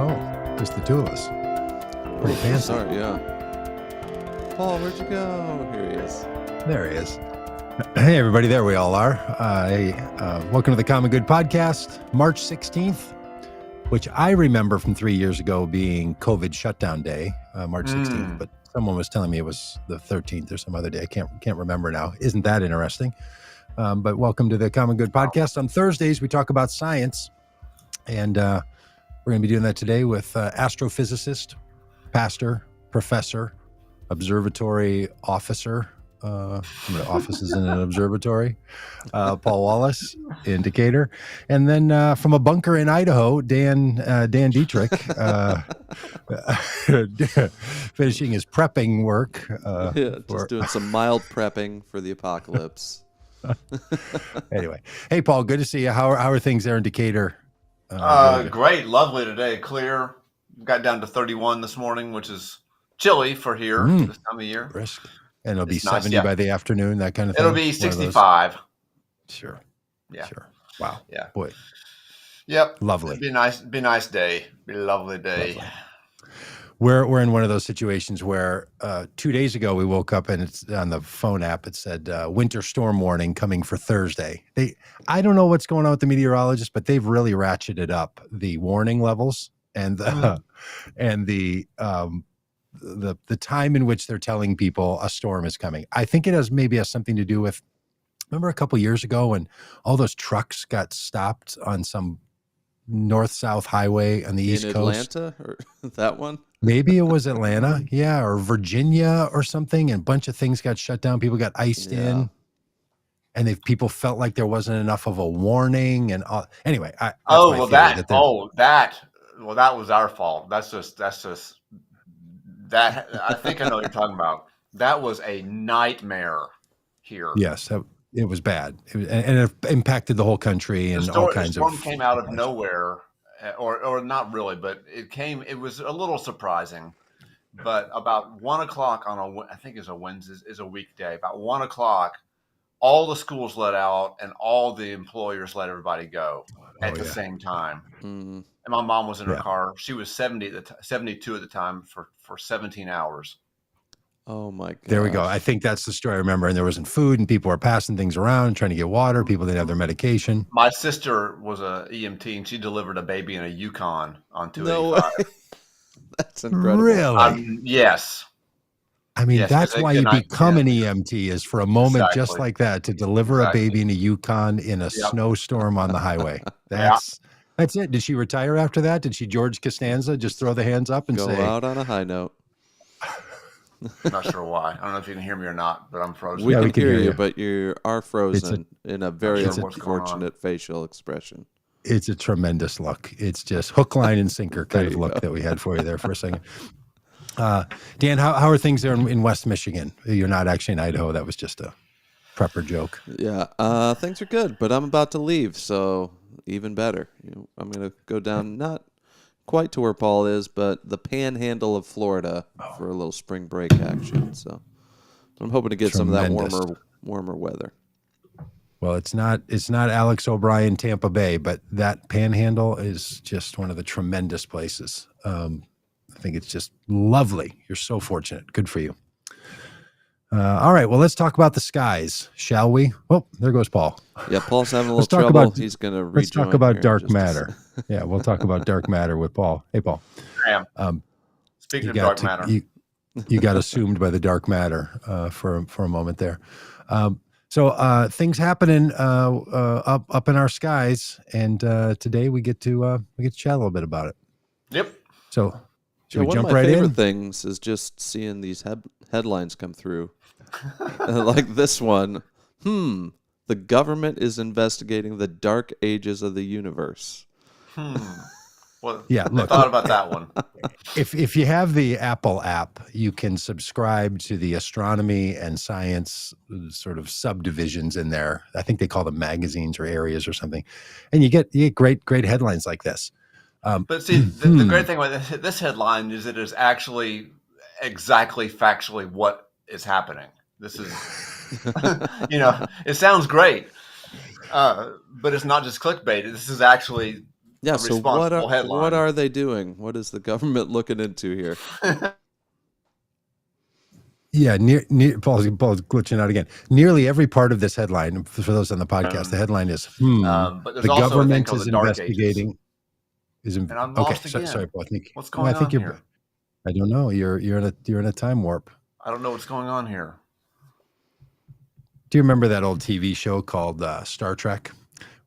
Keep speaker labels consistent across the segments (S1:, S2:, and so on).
S1: Oh, just the two of us. Pretty fancy.
S2: Sorry, yeah. Paul, where'd you go? Here he is.
S1: There he is. Hey, everybody. There we all are. Welcome to the Common Good Podcast, March 16th, which I remember from 3 years ago being COVID shutdown day, March 16th. But someone was telling me it was the 13th or some other day. I can't remember now. Isn't that interesting? But welcome to the Common Good Podcast. On Thursdays, we talk about science. And we're going to be doing that today with astrophysicist, pastor, professor, observatory officer. Office is in an observatory. Paul Wallace, indicator, and then from a bunker in Idaho, Dan Deitrich, finishing his prepping work.
S2: Just doing some mild prepping for the apocalypse.
S1: Anyway, hey Paul, good to see you. How are things there in Decatur?
S3: Great, lovely today, clear. Got down to 31 this morning, which is chilly for here this time of year.
S1: Brisk. And it'll be
S3: It's nice,
S1: 70 by the afternoon, that kind of thing.
S3: It'll be 65.
S1: Sure.
S3: Yeah.
S1: Sure. Wow.
S3: Yeah.
S1: Boy.
S3: Yep.
S1: Lovely.
S3: It'd be nice. Be a nice day. Be a lovely day.
S1: Lovely. We're in one of those situations where 2 days ago we woke up and it's on the phone app. It said winter storm warning coming for Thursday. I don't know what's going on with the meteorologists, but they've really ratcheted up the warning levels and the time in which they're telling people a storm is coming. I think it has something to do with, remember a couple years ago when all those trucks got stopped on some north-south highway on the East Coast?
S2: In Atlanta, or that one?
S1: Maybe it was Atlanta, yeah, or Virginia or something, and a bunch of things got shut down. People got iced in, and people felt like there wasn't enough of a warning. And anyway, that
S3: was our fault. That's just that. I think I know what you're talking about. That was a nightmare here.
S1: Yes, it was bad, and it impacted the whole country and all kinds of.
S3: The storm came out of nowhere. Or not really, but it was a little surprising. But about 1 o'clock I think it's a Wednesday, is a weekday, about 1 o'clock, all the schools let out and all the employers let everybody go at the same time.
S2: Mm-hmm.
S3: And my mom was in her car. She was 72 at the time for 17 hours.
S2: Oh my God.
S1: There we go. I think that's the story I remember. And there wasn't food and people were passing things around, trying to get water. People didn't have their medication.
S3: My sister was a EMT and she delivered a baby in a Yukon on 285.
S2: No way. That's incredible.
S1: Really?
S3: Yes.
S1: I mean, that's why you become an EMT, is for a moment just like that, to deliver a baby in a Yukon in a snowstorm on the highway. That's it. Did she retire after that? Did she George Costanza, just throw the hands up and
S2: go out on a high note?
S3: Not sure why. I don't know if you can hear me or not, but I'm frozen.
S2: We can hear you, but you are frozen in a very unfortunate facial expression.
S1: It's a tremendous look. It's just hook, line, and sinker kind of look that we had for you there for a second. Dan, how are things there in West Michigan? You're not actually in Idaho. That was just a prepper joke.
S2: Yeah, things are good, but I'm about to leave, so even better. I'm going to go down, not quite to where Paul is, but the panhandle of Florida for a little spring break action. So I'm hoping to get some of that warmer weather.
S1: Well, it's not Alex O'Brien, Tampa Bay, but that panhandle is just one of the tremendous places. I think it's just lovely. You're so fortunate. Good for you. All right. Well, let's talk about the skies, shall we? Oh, there goes Paul.
S2: Yeah, Paul's having a little trouble. He's going to rejoin.
S1: Let's talk about dark matter. Yeah, we'll talk about dark matter with Paul. Hey, Paul.
S3: Speaking of dark matter.
S1: You got assumed by the dark matter for a moment there. So things happening up in our skies, and today we get to chat a little bit about it.
S3: Yep.
S1: So should we jump
S2: right in? One of my favorite
S1: in?
S2: things is just seeing these headlines come through, like this one. The government is investigating the dark ages of the universe.
S3: Well,
S1: yeah, look,
S3: I thought about that one.
S1: If you have the Apple app, you can subscribe to the astronomy and science sort of subdivisions in there. I think they call them magazines or areas or something, and you get great headlines like this.
S3: But see, the great thing about this headline is it is actually exactly factually what is happening. This is, it sounds great, but it's not just clickbait. This is actually
S2: Yeah.
S3: a
S2: So what
S3: responsible headline.
S2: are they doing? What is the government looking into here?
S1: Yeah, Paul's glitching out again. Nearly every part of this headline, for those on the podcast, the headline is,
S3: But there's
S1: the
S3: also a thing
S1: government
S3: called
S1: is
S3: the Dark Ages.
S1: investigating.
S3: And I'm
S1: Okay,
S3: lost again.
S1: sorry, Paul.
S3: What's going on here?
S1: I don't know. You're in a time warp.
S3: I don't know what's going on here.
S1: Do you remember that old TV show called Star Trek,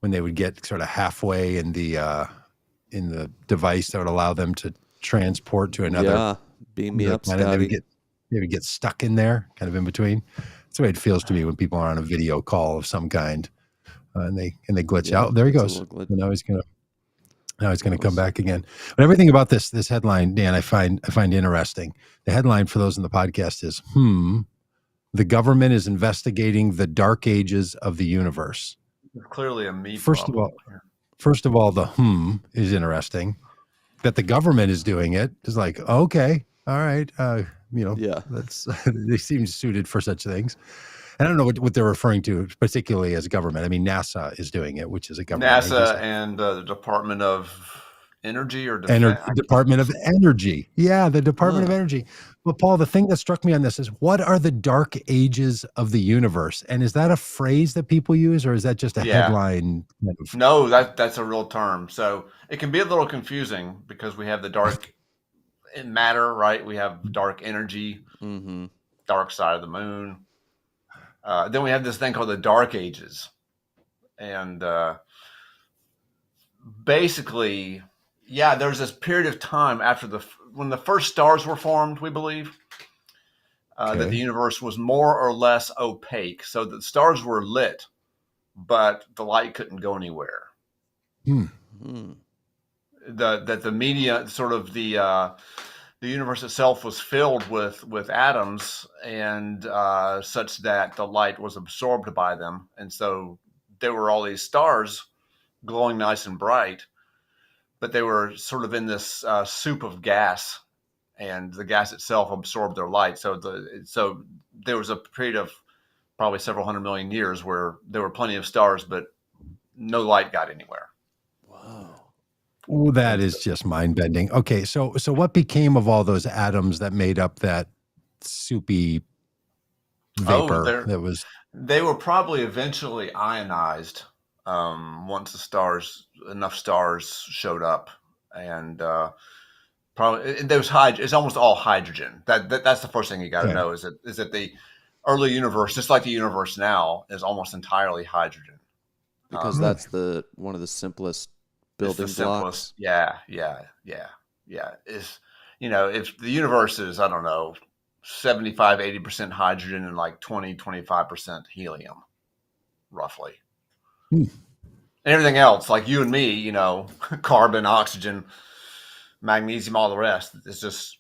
S1: when they would get sort of halfway in the device that would allow them to transport to another?
S2: Yeah, beam me up,
S1: planet?
S2: Scotty.
S1: They would get stuck in there, kind of in between. That's the way it feels to me when people are on a video call of some kind, and they glitch out. There he goes. Now he's gonna come back again. But everything about this headline, Dan, I find interesting. The headline for those in the podcast is, the government is investigating the dark ages of the universe.
S3: It's clearly a me
S1: First of all, the is interesting. That the government is doing it is like, okay, all right, that's they seem suited for such things. And I don't know what they're referring to particularly as government. I mean, NASA is doing it, which is a government.
S3: NASA and the Department of Energy or Defense?
S1: Department of Energy. Yeah, the Department of Energy. But Paul, the thing that struck me on this is, what are the dark ages of the universe? And is that a phrase that people use, or is that just a headline?
S3: No, that's a real term. So it can be a little confusing because we have the dark matter, right? We have dark energy, dark side of the moon. Then we have this thing called the Dark Ages. And basically, there's this period of time after when the first stars were formed, we believe, that the universe was more or less opaque. So the stars were lit, but the light couldn't go anywhere. That the media, sort of the universe itself, was filled with atoms, and such that the light was absorbed by them. And so there were all these stars glowing nice and bright, but they were sort of in this soup of gas, and the gas itself absorbed their light. So there was a period of probably several 100 million years where there were plenty of stars, but no light got anywhere.
S2: Wow.
S1: Oh, that is just mind-bending. Okay, so what became of all those atoms that made up that soupy vapor
S3: They were probably eventually ionized once enough stars showed up, and probably it's almost all hydrogen. That's the first thing you got to know is that the early universe, just like the universe now, is almost entirely hydrogen.
S2: Because that's one of the simplest building blocks.
S3: Yeah. If the universe is, I don't know, 75, 80% hydrogen and like 20, 25% helium, roughly. And everything else, like you and me, carbon, oxygen, magnesium, all the rest, it's just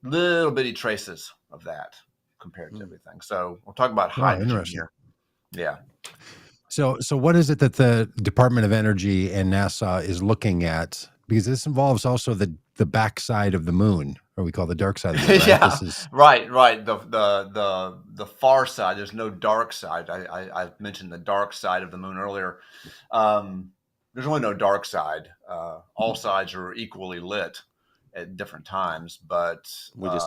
S3: little bitty traces of that compared to everything. So we're talking about hydrogen here. Yeah.
S1: So what is it that the Department of Energy and NASA is looking at? Because this involves also the backside of the moon, or we call the dark side of the moon. Right?
S3: Right. The far side. There's no dark side. I mentioned the dark side of the moon earlier. There's only no dark side. All sides are equally lit at different times, but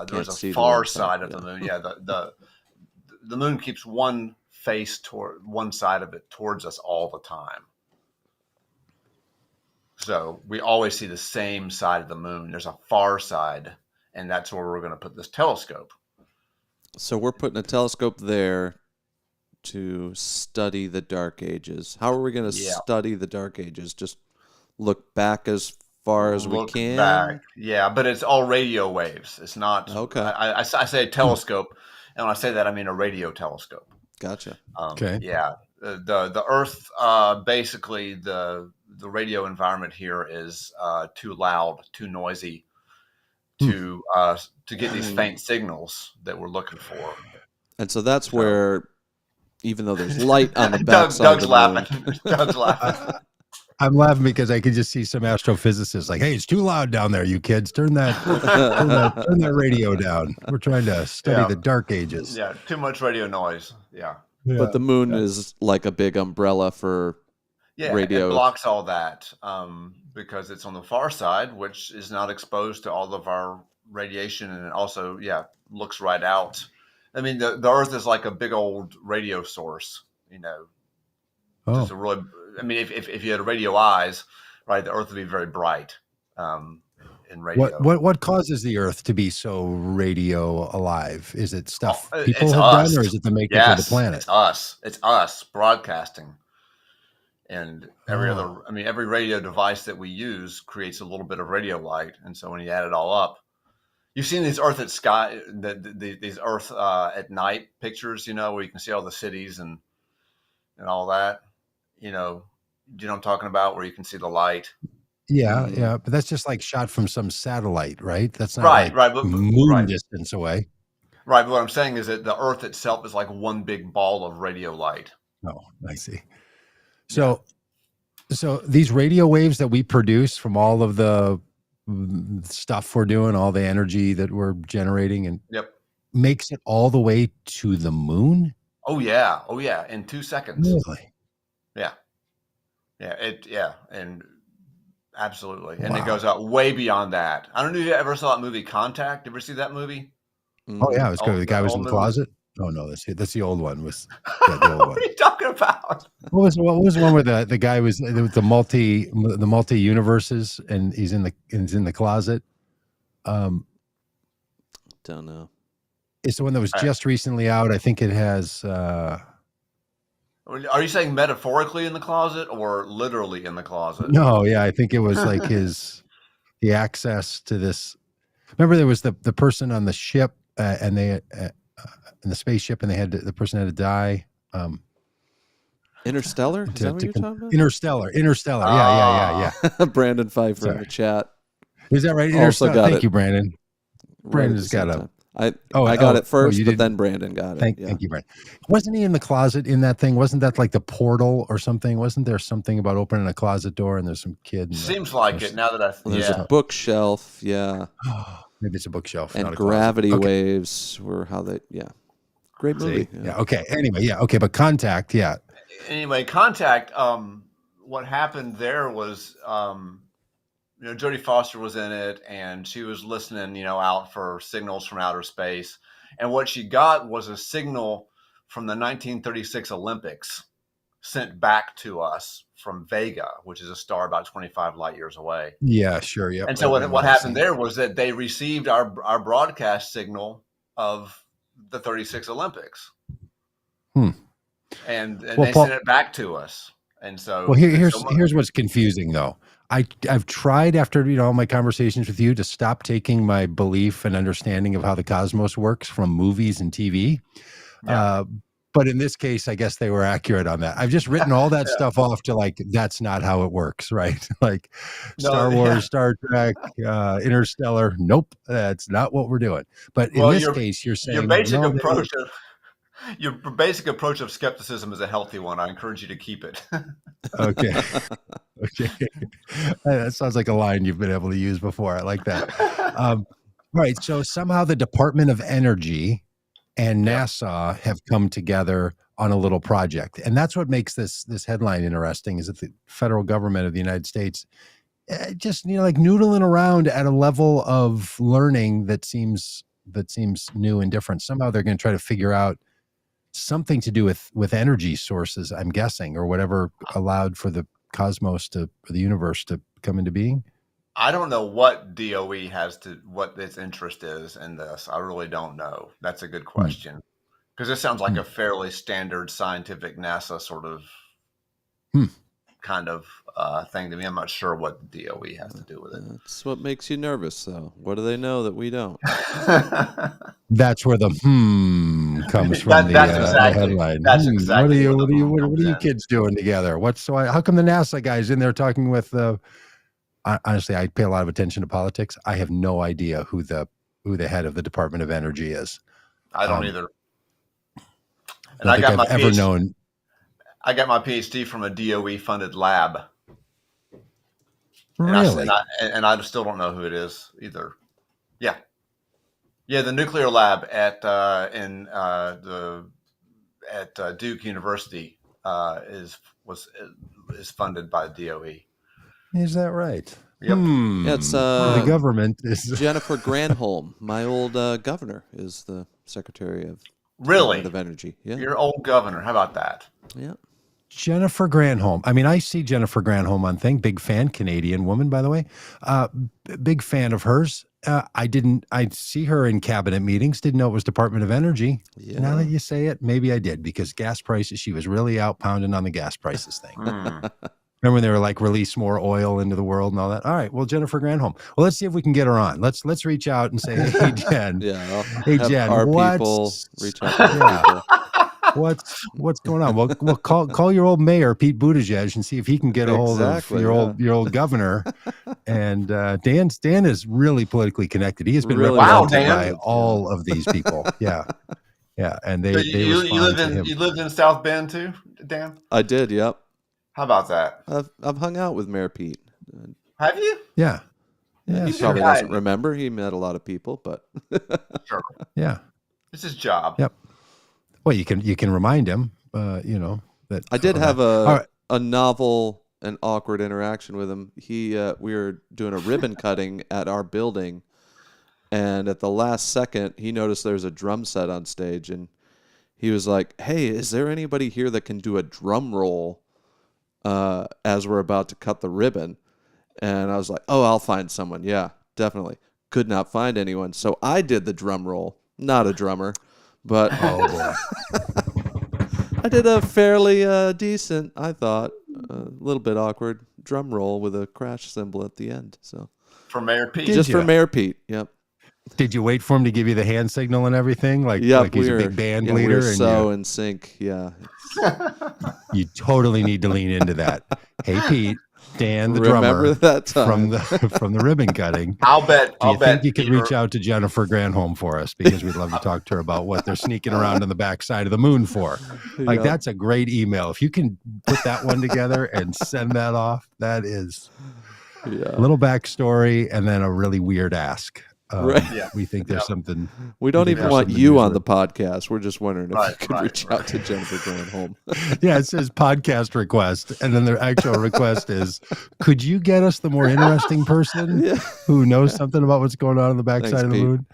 S3: there's a far side of the moon. Yeah. The moon keeps one face toward one side of it towards us all the time. So we always see the same side of the moon. There's a far side, and that's where we're going to put this telescope.
S2: So we're putting a telescope there to study the Dark Ages. How are we going to study the Dark Ages? Just look back as far as we can? Back.
S3: Yeah, but it's all radio waves. It's not.
S2: Okay.
S3: I say telescope, and when I say that, I mean a radio telescope.
S2: Gotcha.
S1: Okay.
S3: Yeah. The Earth, basically the radio environment here is too loud, too noisy to get these faint signals that we're looking for.
S2: And so that's where, even though there's light on the backside,
S3: Doug's laughing. Doug's laughing.
S1: I'm laughing because I can just see some astrophysicists like, "Hey, it's too loud down there, you kids. Turn that radio down. We're trying to study the Dark Ages."
S3: Yeah, too much radio noise. Yeah.
S2: But the moon is like a big umbrella for
S3: Yeah, it
S2: radio.
S3: blocks all that because it's on the far side, which is not exposed to all of our radiation, and it also, looks right out. I mean, the Earth is like a big old radio source, just
S1: Oh,
S3: a really. I mean, if you had radio eyes, right, the Earth would be very bright in
S1: what
S3: radio.
S1: what what causes the Earth to be so radio alive? Is it stuff
S3: It's
S1: people have done,
S3: us.
S1: or is it the makeup of the
S3: Yes,
S1: planet?
S3: it's us. It's us broadcasting. And
S1: Oh,
S3: every radio device that we use creates a little bit of radio light. And so when you add it all up, you've seen these Earth at sky, these Earth at night pictures, where you can see all the cities and all that. Do you know what I'm talking about? Where you can see the light.
S1: yeah,
S2: Mm,
S1: yeah, but that's just like shot from some satellite, right? That's not
S3: Right,
S1: like
S3: right,
S1: moon distance away.
S3: right. But what I'm saying is that the Earth itself is like one big ball of radio light.
S1: Oh, I see.
S3: Yeah.
S1: So these radio waves that we produce from all of the stuff we're doing, all the energy that we're generating, and
S3: Yep.
S1: makes it all the way to the moon?
S3: Oh yeah. Oh yeah. In 2 seconds.
S1: Really?
S3: Yeah. Yeah. And absolutely. And it
S1: Wow.
S3: goes out way beyond that. I don't know if you ever saw that movie Contact. Ever see that movie?
S1: Oh yeah,
S2: mhm.
S1: it was good. The guy
S3: The
S1: was in
S3: old
S1: the
S3: movie.
S1: closet. Oh no, that's the old one. Yeah, the old
S3: What
S1: one.
S3: are you talking about?
S1: What was the one where the guy was the multi universes, and he's in the closet? Um,
S2: Don't know.
S1: it's the one that was
S3: Uh,
S1: just recently out. I think it has.
S3: Are you saying metaphorically in the closet or literally in the closet?
S1: No, yeah, I think it was like the access to this. Remember, there was the person on the ship, and they in the spaceship, and the person had to die.
S2: Interstellar? Is that what you're talking about?
S1: Interstellar. Yeah.
S2: Brandon Pfeiffer in
S1: Sorry.
S2: the chat
S1: Is that right?
S2: also
S1: Interstellar.
S2: got
S1: Thank
S2: it
S1: you, Brandon.
S2: right at
S1: Brandon's
S2: the same
S1: got a.
S2: time. I got it first,
S1: you
S2: but
S1: did.
S2: then Brandon got it. Yeah.
S1: Thank you, Brandon. Wasn't he in the closet in that thing? Wasn't that like the portal or something? Wasn't there something about opening a closet door and there's some kid?
S3: Seems like it now that
S2: Well, there's a bookshelf, yeah,
S1: Maybe it's a bookshelf,
S2: and
S1: not a closet.
S2: gravity
S1: Okay.
S2: waves were how they. Yeah, great movie.
S1: Yeah. Okay. Anyway. Yeah. Okay. But Contact. Yeah.
S3: Anyway, Contact. What happened there was, Jodie Foster was in it, and she was listening, out for signals from outer space, and what she got was a signal from the 1936 Olympics sent back to us from Vega, which is a star about 25 light years away.
S1: Yeah. Sure. Yeah.
S3: And so what happened there was that they received our broadcast signal of the 36 Olympics. And
S1: Well,
S3: they
S1: Paul,
S3: sent it back to us. And so,
S1: well, here's what's confusing though. I've tried after all my conversations with you to stop taking my belief and understanding of how the cosmos works from movies and TV.
S3: Yeah.
S1: But in this case, I guess they were accurate on that. I've just written all that stuff off to like, that's not how it works, right? Like Star Wars, Star Trek, Interstellar. Nope, that's not what we're doing. But in this case, you're saying
S3: your basic approach of skepticism is a healthy one. I encourage you to keep it.
S1: Okay. Okay. That sounds like a line you've been able to use before. I like that. Right. So somehow the Department of Energy and NASA have come together on a little project. And that's what makes this headline interesting, is that the federal government of the United States just, like noodling around at a level of learning that seems new and different. Somehow they're going to try to figure out something to do with energy sources, I'm guessing, or whatever allowed for the cosmos or the universe to come into being.
S3: I don't know what DOE what its interest is in this. I really don't know. That's a good question. Because this sounds like a fairly standard scientific NASA sort of kind of thing to me. I'm not sure what the DOE has to do with it.
S2: That's what makes you nervous, though. What do they know that we don't?
S1: That's where the comes from. The headline.
S3: That's exactly
S1: what are you kids doing together? How come the NASA guy's in there talking with honestly, I pay a lot of attention to politics. I have no idea who the head of the Department of Energy is.
S3: I don't either.
S1: And I got my known.
S3: I got my PhD from a DOE funded lab.
S1: Really?
S3: And I still don't know who it is either. Yeah. Yeah, the nuclear lab at Duke University was is funded by the DOE.
S1: Is that right?
S3: Yep.
S2: Yeah, it's
S1: the government is
S2: Jennifer Granholm, my old governor, is the Secretary of
S3: Really?
S2: Department of Energy. Yeah,
S3: Your old governor. How about that?
S2: yeah.
S1: Jennifer Granholm. I mean, I see Jennifer Granholm on thing. Big fan, Canadian woman, by the way. Big fan of hers. I see her in cabinet meetings. Didn't know it was Department of Energy.
S2: Yeah.
S1: Now that you say it, maybe I did, because gas prices. She was really out pounding on the gas prices thing.
S3: Mm.
S1: Remember when they were like, release more oil into the world and all that? All right. Well, Jennifer Granholm. Well, let's see if we can get her on. Let's reach out and say, hey, Jen.
S2: Yeah.
S1: Hey,
S2: Have
S1: Jen.
S2: our people reach out to our people.
S1: What's going on? Well, call your old mayor, Pete Buttigieg, and see if he can get a hold of your old governor. And Dan is really politically connected. He has been
S2: Really
S1: represented
S3: well
S1: by
S3: Dan.
S1: all of these people. Yeah. Yeah. And
S3: So
S1: they respond to him.
S3: you lived in South Bend too, Dan?
S2: I did. Yep.
S3: How about that?
S2: I've hung out with Mayor Pete.
S3: Have you?
S1: Yeah.
S2: He
S3: He's a
S2: probably
S3: guy.
S2: doesn't remember. He met a lot of people, but
S3: Sure.
S1: Yeah.
S3: It's his job.
S1: Yep. Well, you can remind him, that
S2: I did have
S1: All right.
S2: a novel and awkward interaction with him. We were doing a ribbon cutting at our building, and at the last second, he noticed there's a drum set on stage, and he was like, "Hey, is there anybody here that can do a drum roll as we're about to cut the ribbon?" And I was like, "Oh, I'll find someone. Yeah, definitely." Could not find anyone, so I did the drum roll. Not a drummer, but
S1: Oh boy.
S2: I did a fairly decent, I thought, a little bit awkward drum roll with a crash cymbal at the end. So
S3: For Mayor Pete.
S1: Did
S2: just
S1: ya?
S2: for Mayor Pete. Yep.
S1: Did you wait for him to give you the hand signal and everything? Like he's a big band leader.
S2: We're
S1: And
S2: so in sync. Yeah.
S1: you totally need to lean into that. Hey, Pete, Dan, the
S2: Remember
S1: drummer
S2: that time.
S1: from the ribbon cutting.
S3: I'll bet.
S1: Do you think you could reach out to Jennifer Granholm for us? Because we'd love to talk to her about what they're sneaking around on the backside of the moon for. Like,
S2: Yep.
S1: that's a great email. If you can put that one together and send that off, that is
S2: Yeah.
S1: a little backstory and then a really weird ask.
S2: Right.
S3: Yeah.
S1: We think there's something.
S2: We don't even
S1: there's
S2: want
S1: something
S2: you on
S1: newsworthy.
S2: the podcast. We're just wondering if you
S3: Right,
S2: could
S3: right,
S2: reach out to Jennifer Granholm.
S1: Yeah, it says podcast request. And then their actual request is, could you get us the more interesting person
S2: Yeah.
S1: who knows something about what's going on the backside
S2: Thanks,
S1: of the
S2: Pete.
S1: moon?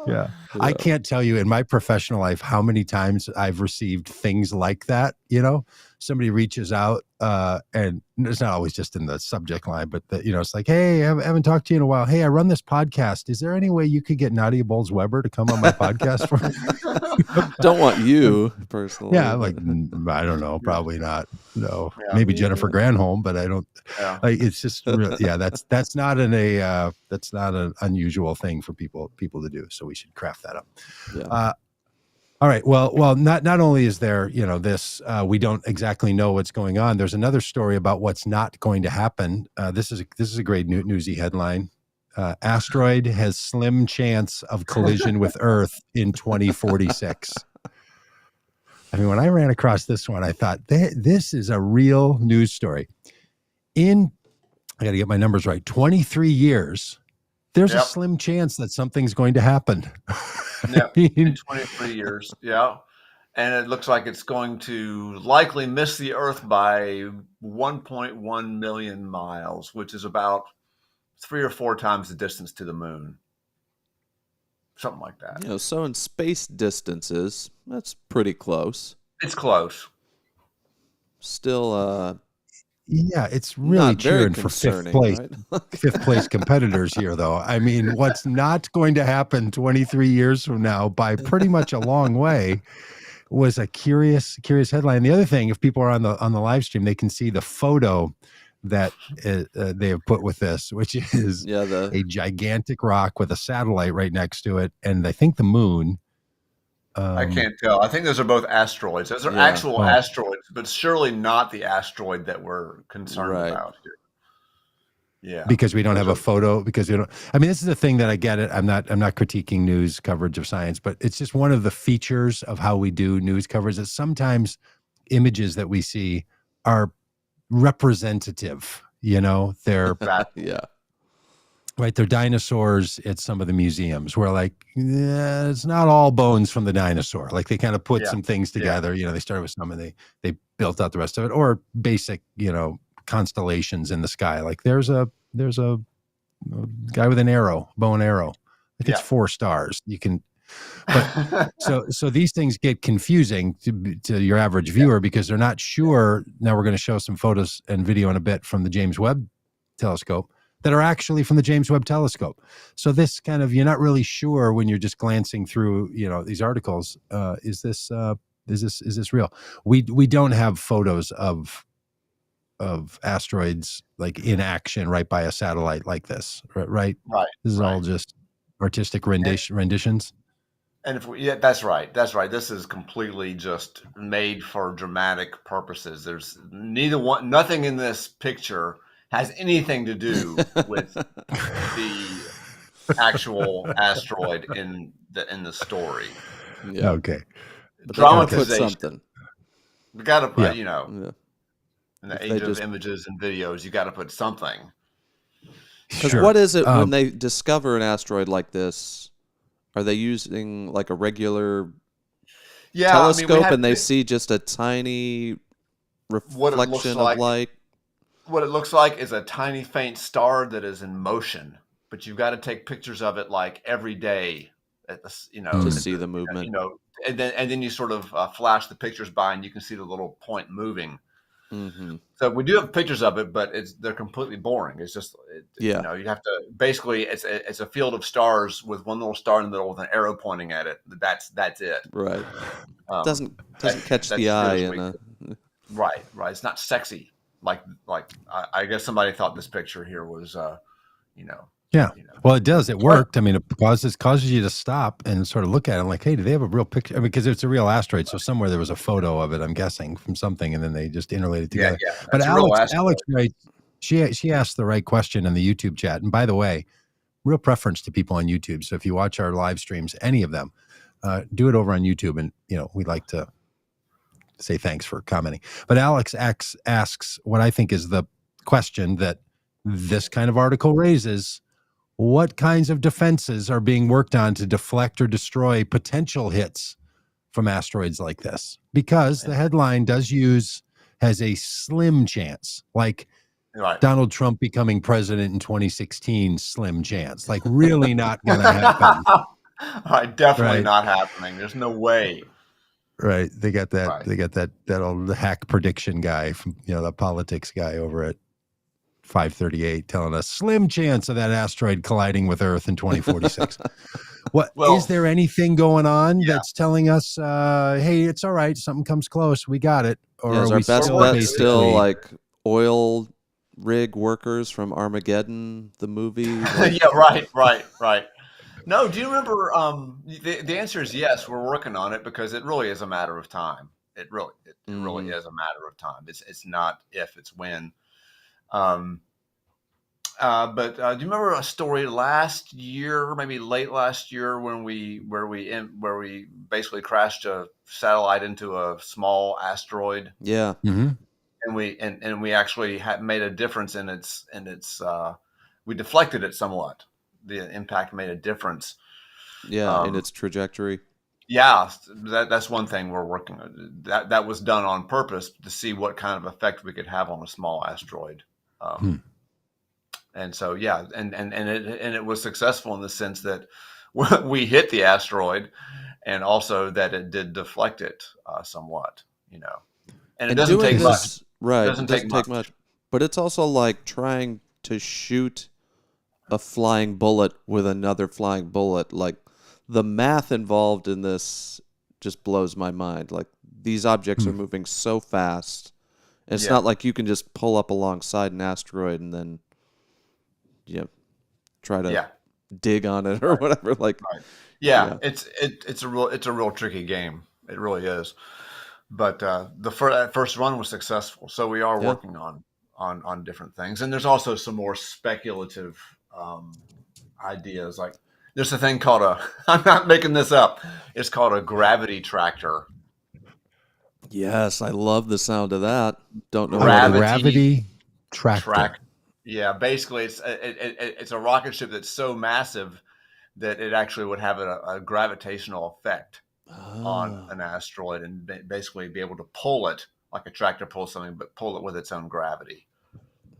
S1: Yeah. I can't tell you in my professional life how many times I've received things like that. Somebody reaches out and it's not always just in the subject line, but it's like, hey, I haven't talked to you in a while. Hey, I run this podcast. Is there any way you could get Nadia Bowles-Weber to come on my podcast for me?
S2: Don't want you personally.
S1: Yeah, I'm like, I don't know, probably not. No,
S3: Yeah.
S1: maybe Jennifer Granholm, but I don't.
S3: Yeah.
S1: Like, it's just, that's not an unusual thing for people to do. So we should craft that up.
S2: Yeah.
S1: All right. Well, not only is there, this, we don't exactly know what's going on. There's another story about what's not going to happen. This is a great newsy headline. Asteroid has slim chance of collision with Earth in 2046. I mean, when I ran across this one, I thought this is a real news story. I got to get my numbers right. 23 years. There's a
S3: Yep.
S1: slim chance that something's going to happen.
S3: Yeah.
S1: I mean,
S3: In 23 years. Yeah. And it looks like it's going to likely miss the Earth by 1.1 million miles, which is about 3 or 4 times the distance to the moon. Something like that.
S2: So in space distances, that's pretty close.
S3: It's close.
S2: Still,
S1: yeah, it's really
S2: not very
S1: cheering for fifth
S2: concerning,
S1: place.
S2: right?
S1: Fifth place competitors here, though. I mean, what's not going to happen 23 years from now by pretty much a long way was a curious headline. The other thing, if people are on the live stream, they can see the photo that they have put with this, which is a gigantic rock with a satellite right next to it, and I think the moon.
S3: I can't tell. I think those are both asteroids. Those are actual asteroids, but surely not the asteroid that we're concerned about here. Yeah,
S1: because we don't have a photo. Because I mean, this is the thing that I get it. I'm not critiquing news coverage of science, but it's just one of the features of how we do news coverage that sometimes images that we see are representative. They're right. They're dinosaurs at some of the museums. We're like, it's not all bones from the dinosaur. Like, they kind of put some things together. They started with some and they built out the rest of it, or basic, constellations in the sky. Like there's a guy with an arrow, bow and arrow. I think it's 4 stars. You can, but so these things get confusing to your average viewer because they're not sure. Now we're going to show some photos and video in a bit from the James Webb Telescope that are actually from the James Webb Telescope. So this kind of, you're not really sure when you're just glancing through, these articles. Is this real? We don't have photos of asteroids like in action right by a satellite like this, right?
S3: Right.
S1: This is all just artistic renditions.
S3: And that's right. That's right. This is completely just made for dramatic purposes. There's nothing in this picture has anything to do with the actual asteroid in the story.
S2: Yeah.
S1: Okay.
S3: Dramatization.
S2: Something.
S3: We got to put,
S2: Yeah.
S3: in the age of images and videos, you got to put something.
S2: Because what is it when they discover an asteroid like this? Are they using like a regular telescope and they see just a tiny reflection of light?
S3: What it looks like is a tiny faint star that is in motion, but you've got to take pictures of it like every day to
S2: see the movement.
S3: And then you sort of flash the pictures by and you can see the little point moving.
S2: Mm-hmm.
S3: So we do have pictures of it, but they're completely boring. It's just, you have to basically, it's a field of stars with one little star in the middle with an arrow pointing at it. That's it.
S2: Right. Doesn't catch the eye.
S3: Right. It's not sexy. Like I guess somebody thought this picture here was,
S1: Yeah. Well, it does. It worked. I mean, it causes you to stop and sort of look at it like, hey, do they have a real picture? I mean, because it's a real asteroid. So somewhere there was a photo of it, I'm guessing, from something, and then they just interlated together.
S3: Yeah.
S1: But Alex, right? She asked the right question in the YouTube chat. And by the way, real preference to people on YouTube. So if you watch our live streams, any of them, do it over on YouTube. And, we like to say thanks for commenting. But Alex asks what I think is the question that this kind of article raises. What kinds of defenses are being worked on to deflect or destroy potential hits from asteroids like this? Because the headline has a slim chance, like Donald Trump becoming president in 2016, slim chance, like really not going to happen.
S3: Definitely not happening. There's no way.
S1: Right. They got that. Right. They got that old hack prediction guy from, the politics guy over at 538 telling us slim chance of that asteroid colliding with Earth in 2046. Is there anything going on that's telling us, hey, it's all right, something comes close, we got it? Or
S2: is our best bet still like oil rig workers from Armageddon, the movie?
S3: Yeah, right. No, do you remember? The answer is yes. We're working on it because it really is a matter of time. It really is a matter of time. It's not if, it's when. But do you remember a story last year, maybe late last year, where we basically crashed a satellite into a small asteroid?
S2: Yeah.
S1: Mm-hmm.
S3: And we actually made a difference in its we deflected it somewhat. The impact made a difference.
S2: Yeah, in its trajectory.
S3: Yeah, that's one thing we're working on. That was done on purpose to see what kind of effect we could have on a small asteroid. And so, and it was successful in the sense that we hit the asteroid, and also that it did deflect it somewhat. And it doesn't take much.
S2: Right, it doesn't take much. But it's also like trying to shoot a flying bullet with another flying bullet. Like, the math involved in this just blows my mind. Like, these objects are moving so fast. It's not like you can just pull up alongside an asteroid and then try to dig on it or whatever. Like,
S3: it's a real tricky game. It really is. But the first run was successful, so we are working on different things. And there's also some more speculative ideas. Like, there's a thing called I'm not making this up. It's called a gravity tractor.
S2: Yes, I love the sound of that. Don't know
S1: gravity tractor.
S3: Yeah, basically it's a rocket ship that's so massive that it actually would have a gravitational effect on an asteroid and basically be able to pull it like a tractor pulls something, but pull it with its own gravity.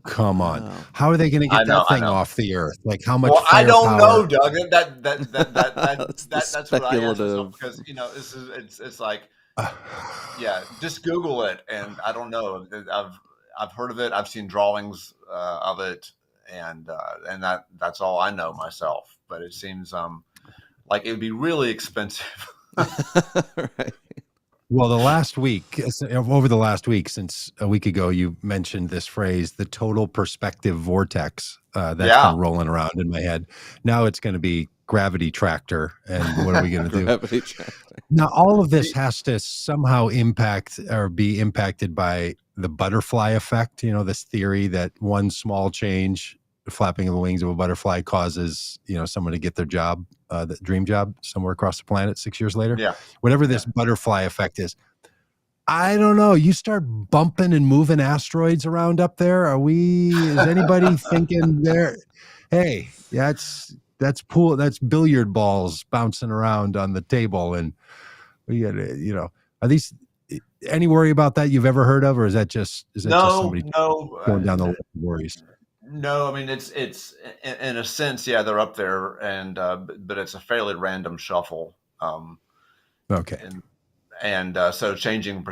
S1: Come on.
S2: Wow.
S1: How are they going to get that thing
S3: I know.
S1: off the Earth? Like how much
S3: Well, I don't know,
S1: firepower?
S3: Doug. That's what I asked myself, because it's like, yeah, just Google it, and I don't know. I've heard of it. I've seen drawings of it, and that's all I know myself. But it seems like it would be really expensive.
S2: Right.
S1: Well, over the last week, since a week ago, you mentioned this phrase, the total perspective vortex. That's been rolling around in my head. Now it's going to be gravity tractor. And what are we going to do?
S2: Gravity tractor.
S1: Now, all of this has to somehow impact or be impacted by the butterfly effect. You know, this theory that one small change, the flapping of the wings of a butterfly, causes, someone to get their job, the dream job somewhere across the planet 6 years later.
S3: Yeah.
S1: Whatever this butterfly effect is. I don't know. You start bumping and moving asteroids around up there. Is anybody thinking there? Hey, that's billiard balls bouncing around on the table. And we got are these any worry about that you've ever heard of, or is that just somebody going down the list of worries?
S3: No, I mean, it's in a sense, yeah, they're up there, and but it's a fairly random shuffle.
S1: Okay.
S3: And so changing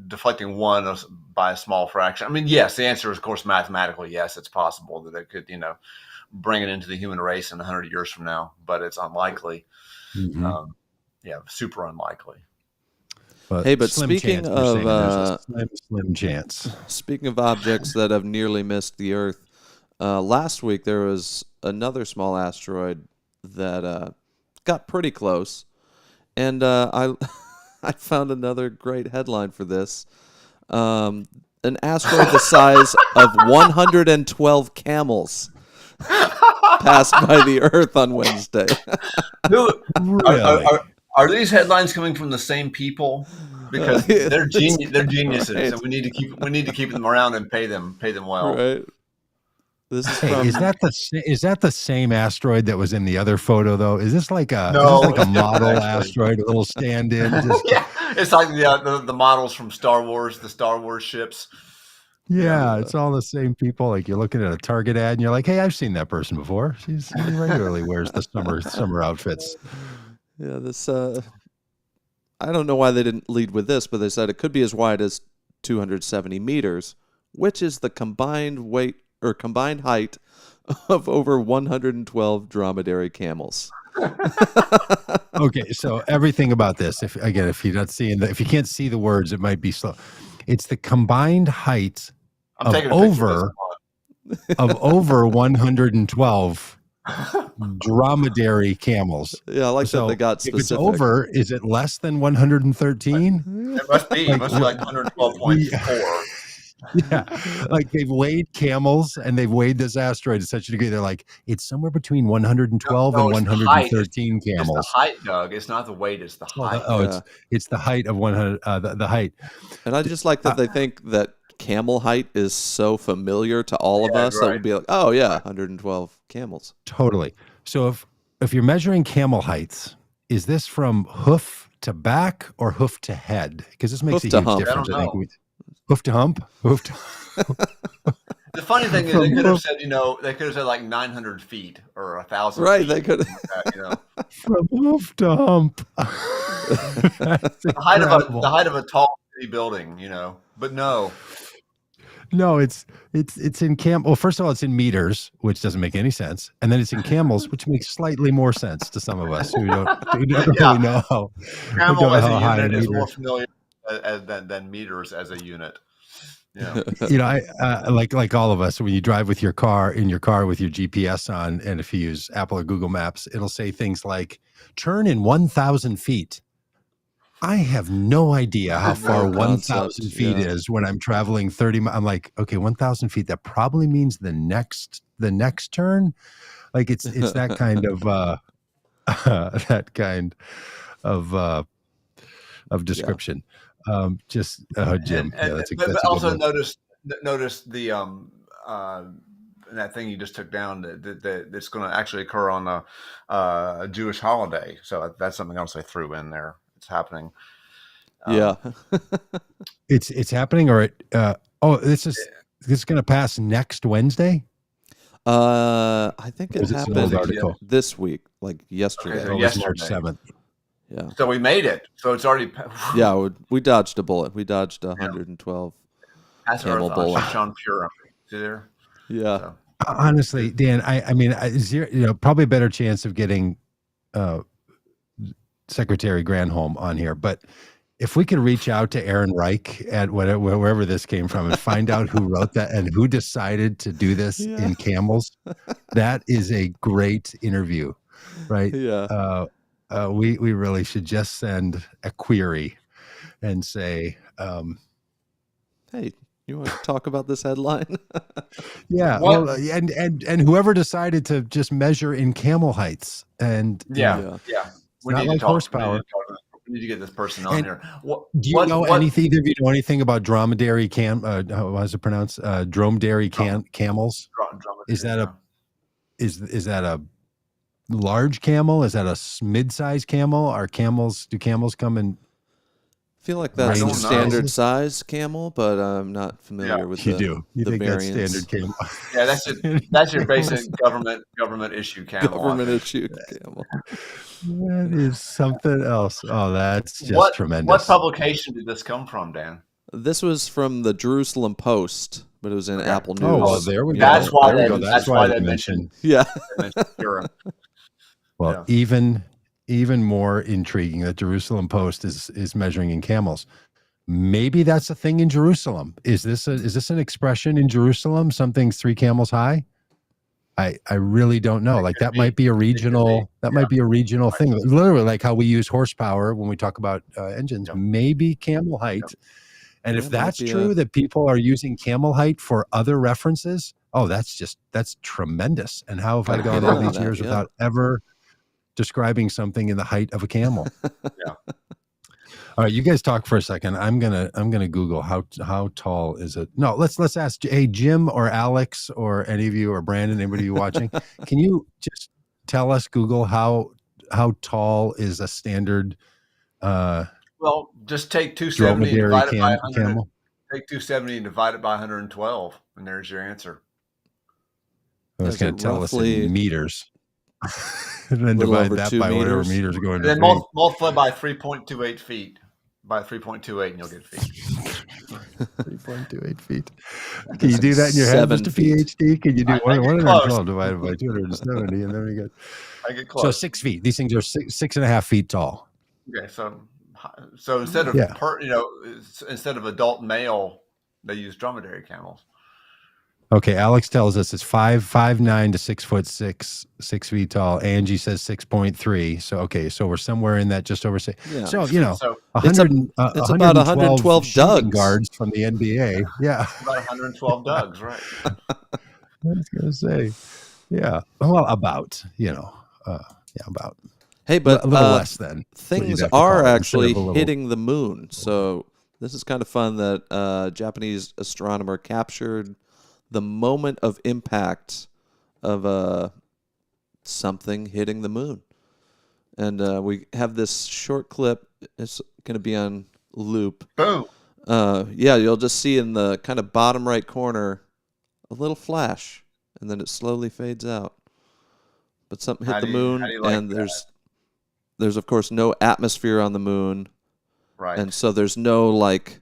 S3: deflecting one by a small fraction. I mean, yes, the answer is, of course, mathematically, yes, it's possible that it could, bring it into the human race in 100 years from now, but it's unlikely.
S1: Mm-hmm.
S3: Super unlikely.
S2: But speaking of
S1: slim chance.
S2: Speaking of objects that have nearly missed the Earth, last week there was another small asteroid that got pretty close, and I found another great headline for this: an asteroid the size of 112 camels passed by the Earth on Wednesday.
S3: Really? Are these headlines coming from the same people? Because they're geniuses, right. And we need to keep them around and pay them well.
S2: Right. This is
S1: is that the same asteroid that was in the other photo though? Is this like a model asteroid, a little stand-in?
S3: Yeah, it's like the models from Star Wars, the Star Wars ships.
S1: Yeah, it's all the same people. Like you're looking at a Target ad and you're like, hey, I've seen that person before. She regularly wears the summer outfits.
S2: Yeah, this I don't know why they didn't lead with this, but they said it could be as wide as 270 meters, which is the combined height of over 112 dromedary camels.
S1: Okay, so everything about this, if you're not seeing if you can't see the words, it might be slow. It's the combined height of over 112 dromedary camels.
S2: Yeah, I like that they got specific.
S1: If it's over, is it less than 113?
S3: It must be. It must be like 112.4.
S1: Yeah, like they've weighed camels and they've weighed this asteroid to such a degree. They're like, it's somewhere between 112 and 113 camels.
S3: It's the height, Doug. It's not the weight. It's the height.
S1: It's the height of 100. The height.
S2: And I just like that they think that camel height is so familiar to all of us that would be like, oh yeah, 112 camels.
S1: Totally. So if you're measuring camel heights, is this from hoof to back or hoof to head? Because this makes a huge difference. I think hoof to hump.
S3: The funny thing is, they could have said, like 900 feet or 1,000.
S2: Right,
S3: feet,
S2: they could.
S1: From hoof to hump.
S3: The height of a tall city building, but no.
S1: No, it's in Well, first of all, it's in meters, which doesn't make any sense, and then it's in camels, which makes slightly more sense to some of us who don't really know how.
S3: Camel as a unit is more familiar than meters as a unit. Yeah.
S1: I like all of us, when you drive with your car with your GPS on, and if you use Apple or Google Maps, it'll say things like turn in 1,000 feet. I have no idea how far 1,000 feet is when I'm traveling 30 miles. I'm like, okay, 1,000 feet. That probably means the next turn. Like it's that kind of description. Jim.
S3: But also notice the that thing you just took down that's going to actually occur on a Jewish holiday. So that's something else I threw in there. It's happening.
S2: Yeah.
S1: It's happening, or this is going to pass next Wednesday.
S2: I think
S1: Or
S2: it
S1: is this an old
S2: happened
S1: article?
S2: this week, like yesterday.
S3: so
S1: Oh, it was March
S3: yesterday.
S1: 7th.
S2: Yeah.
S3: So we made it. So it's already.
S2: Yeah, we dodged a bullet. We dodged 112
S3: That's
S2: camel
S3: Earth
S2: bullet.
S3: Sean Purim. See there?
S2: Yeah.
S3: So,
S1: Honestly, Dan, I mean, probably a better chance of getting Secretary Granholm on here, but if we could reach out to Aaron Reich at wherever this came from and find out who wrote that and who decided to do this in camels, that is a great interview, right?
S2: Yeah.
S1: We really should just send a query and say,
S2: Hey, you want to talk about this headline?
S1: yeah,
S3: What?
S1: well, and whoever decided to just measure in camel heights, and
S3: yeah. We
S1: not
S3: need
S1: like
S3: to talk.
S1: horsepower.
S3: We need to get this person on here.
S1: Do you know anything? Do you know anything about dromedary how is it pronounced? Dromedary camels? Is that a large camel? Is that a mid-sized camel? Do camels come in?
S2: I feel like that's
S1: Range
S2: a
S1: of
S2: standard
S1: sizes?
S2: size camel, but I'm not familiar with
S1: You do. You
S2: the
S1: think
S2: variants.
S1: that's standard camel?
S3: Yeah, that's your basic government issue camel.
S2: Government issue camel.
S1: That is something else. Oh, that's just tremendous.
S3: What publication did this come from, Dan?
S2: This was from the Jerusalem Post, but it was in Apple News.
S1: Oh, well, there we go.
S3: That's why
S1: There we
S3: they-
S1: go.
S3: that's why they
S1: mentioned.
S2: Yeah.
S3: Purim.
S1: Well, even more intriguing that Jerusalem Post is measuring in camels. Maybe that's a thing in Jerusalem. Is this an expression in Jerusalem? Something's 3 camels high? I really don't know. Like that might be a regional thing. Literally like how we use horsepower when we talk about engines.
S3: Yep.
S1: Maybe camel height. And if
S2: That might
S1: that's
S2: be
S1: true, that people are using camel height for other references, that's tremendous. And how have I gone all these years without ever describing something in the height of a camel?
S3: Yeah.
S1: All right, you guys talk for a second. I'm gonna Google how tall is it? No, let's ask. Hey, Jim or Alex or any of you or Brandon, anybody watching, can you just tell us, Google, how tall is a standard?
S3: Well, just take 270 and divide it by 100.
S1: Camel.
S3: Take 270 and divide it by 112, and there's your answer.
S1: It's going to tell us in meters. And then
S2: Little
S1: divide
S2: over
S1: that
S2: 2
S1: by whatever
S2: meters.
S1: meters are going
S3: And
S1: to
S3: then
S1: feet.
S3: multiply by 3.28 feet. By 3.28, and you'll get feet.
S1: 3.28 feet. Can you do that in your head,
S2: 7
S1: Mr.
S2: feet.
S1: PhD? Can you do
S3: I get
S1: 112
S3: close.
S1: divided by 270, and then we get
S3: I get
S1: so
S3: close.
S1: 6 feet. These things are 6.5 feet tall.
S3: Okay, so instead of instead of adult male, they use dromedary camels.
S1: Okay, Alex tells us it's 5'9" to 6'6", 6 feet tall. Angie says 6.3. So okay, so we're somewhere in that, just over 6.
S2: Yeah.
S1: So
S3: So
S1: 100,
S2: it's about 112
S1: shooting
S2: Dougs.
S1: guards from the NBA. Yeah,
S3: about 112 Dougs, right?
S1: I was gonna say, yeah. Well, about about.
S2: Hey, but
S1: A little less than
S2: things are actually hitting the moon. So this is kind of fun that a Japanese astronomer captured the moment of impact of something hitting the moon. And we have this short clip. It's going to be on loop.
S3: Boom.
S2: Yeah, you'll just see in the kind of bottom right corner a little flash, and then it slowly fades out. But something hit the moon, and there's of course no atmosphere on the moon,
S3: Right.
S2: and so there's no like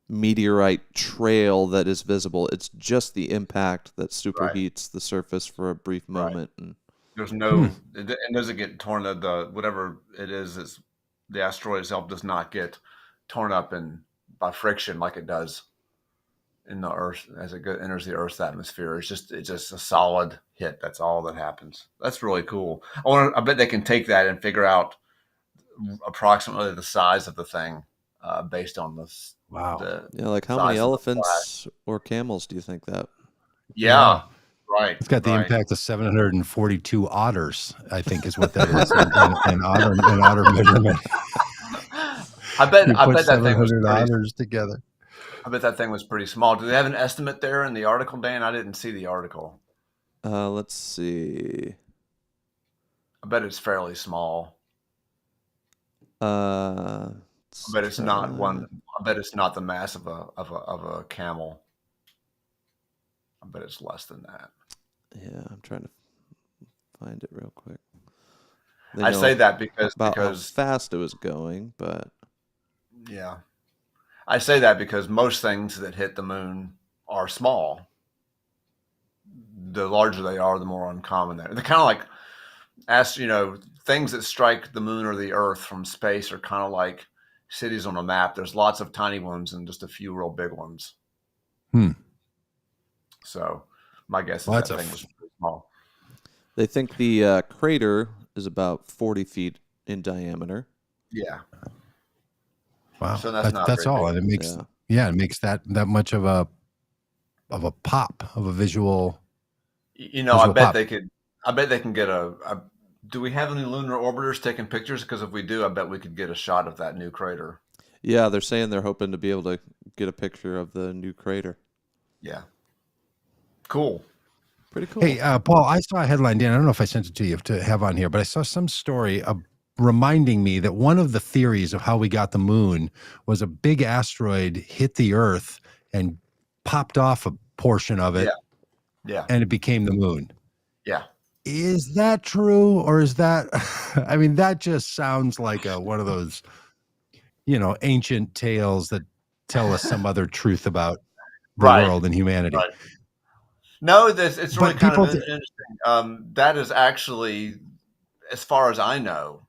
S2: meteorite trail that is visible. It's just the impact that superheats the surface for a brief moment. And
S3: there's no, it doesn't get torn. The whatever it is the asteroid itself does not get torn up by friction like it does in the Earth as it enters the Earth's atmosphere. It's just a solid hit. That's all that happens. That's really cool. I bet they can take that and figure out approximately the size of the thing based on this.
S1: Wow.
S2: Like how many elephants or camels do you think that?
S3: Yeah. Right.
S1: It's got the impact of 742 otters, I think is what that is. an otter measurement.
S3: I bet that
S1: 700 otters together.
S3: I bet that thing was pretty small. Do they have an estimate there in the article, Dan? I didn't see the article.
S2: Let's see.
S3: I bet it's fairly small.
S2: Let's
S3: But it's not one. I bet it's not the mass of a camel. I bet it's less than that.
S2: Yeah, I'm trying to find it real quick.
S3: I say that because
S2: how fast it was going, but
S3: yeah, I say that because most things that hit the moon are small. The larger they are, the more uncommon they're. They're kind of like, things that strike the moon or the Earth from space are kind of like cities on a map. There's lots of tiny ones and just a few real big ones. So my guess is that thing was pretty small.
S2: They think the crater is about 40 feet in diameter.
S3: Yeah.
S1: Wow.
S3: So
S1: that's all.
S3: Big.
S1: And it makes that much of a pop, of a visual.
S3: I bet they could. I bet they can get do we have any lunar orbiters taking pictures? Because if we do, I bet we could get a shot of that new crater.
S2: Yeah, they're saying they're hoping to be able to get a picture of the new crater.
S3: Yeah. Cool.
S2: Pretty cool.
S1: Hey, Paul, I saw a headline, Dan. I don't know if I sent it to you to have on here, but I saw some story reminding me that one of the theories of how we got the moon was a big asteroid hit the Earth and popped off a portion of it.
S3: Yeah.
S1: And it became the moon.
S3: Yeah.
S1: Is that true, or is that? I mean, that just sounds like one of those, ancient tales that tell us some other truth about the world and humanity.
S3: Right. No, it's really kind of interesting. That is actually, as far as I know,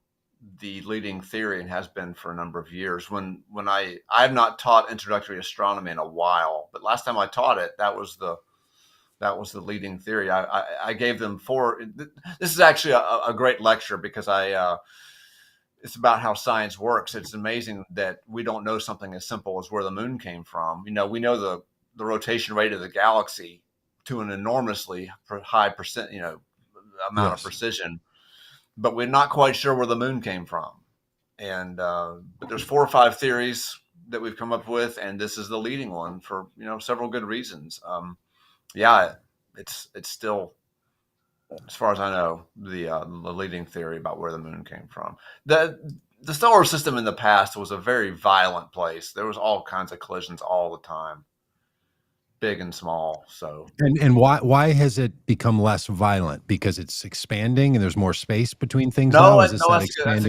S3: the leading theory, and has been for a number of years. When I have not taught introductory astronomy in a while, but last time I taught it, that was the leading theory. I gave them this is actually a great lecture because it's about how science works. It's amazing that we don't know something as simple as where the moon came from. We know the rotation rate of the galaxy to an enormously high amount of precision, but we're not quite sure where the moon came from. And but there's 4 or 5 theories that we've come up with, and this is the leading one for several good reasons. It's still, as far as I know, the leading theory about where the moon came from. The solar system in the past was a very violent place. There was all kinds of collisions all the time, big and small. So
S1: and why has it become less violent? Because it's expanding and there's more space between things now?
S3: That's a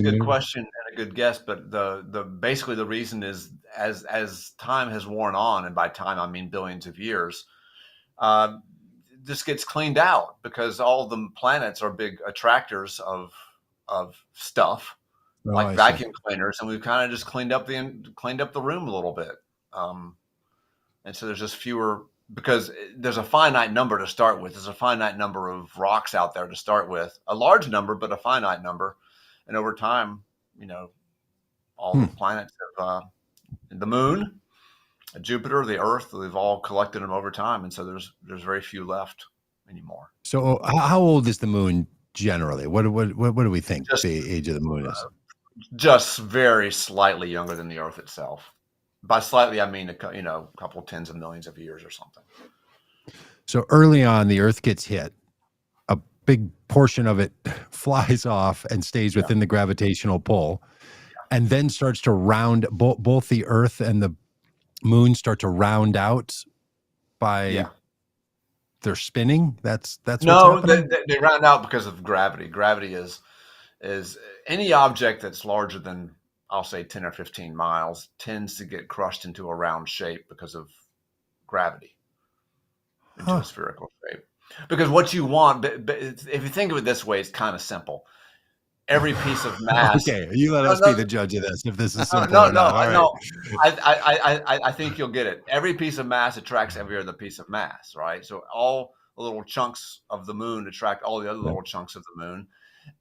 S3: good question and a good guess. But basically the reason is as time has worn on, and by time I mean billions of years, this gets cleaned out because all the planets are big attractors of stuff like vacuum cleaners, and we've kind of just cleaned up the room a little bit. And so there's just fewer, because there's a finite number to start with. There's a finite number of rocks out there to start with, a large number, but a finite number. And over time, all the planets have, the moon, Jupiter, the Earth, they've all collected them over time. And so there's very few left anymore.
S1: So how old is the moon generally? What do we think the age of the moon is?
S3: Just very slightly younger than the Earth itself. By slightly, I mean a couple tens of millions of years or something.
S1: So early on, the Earth gets hit. A big portion of it flies off and stays within the gravitational pull, and then starts to round. Both the Earth and the moon start to round out by their spinning. That's what's happening?
S3: They round out because of gravity. Gravity is any object that's larger than, I'll say, 10 or 15 miles tends to get crushed into a round shape because of gravity, into a spherical shape. Because what you want, but if you think of it this way, it's kind of simple. Every piece of mass.
S1: Okay, you let us be the judge of this. If this is simple or not.
S3: No. I think you'll get it. Every piece of mass attracts every other piece of mass, right? So all the little chunks of the moon attract all the other little chunks of the moon,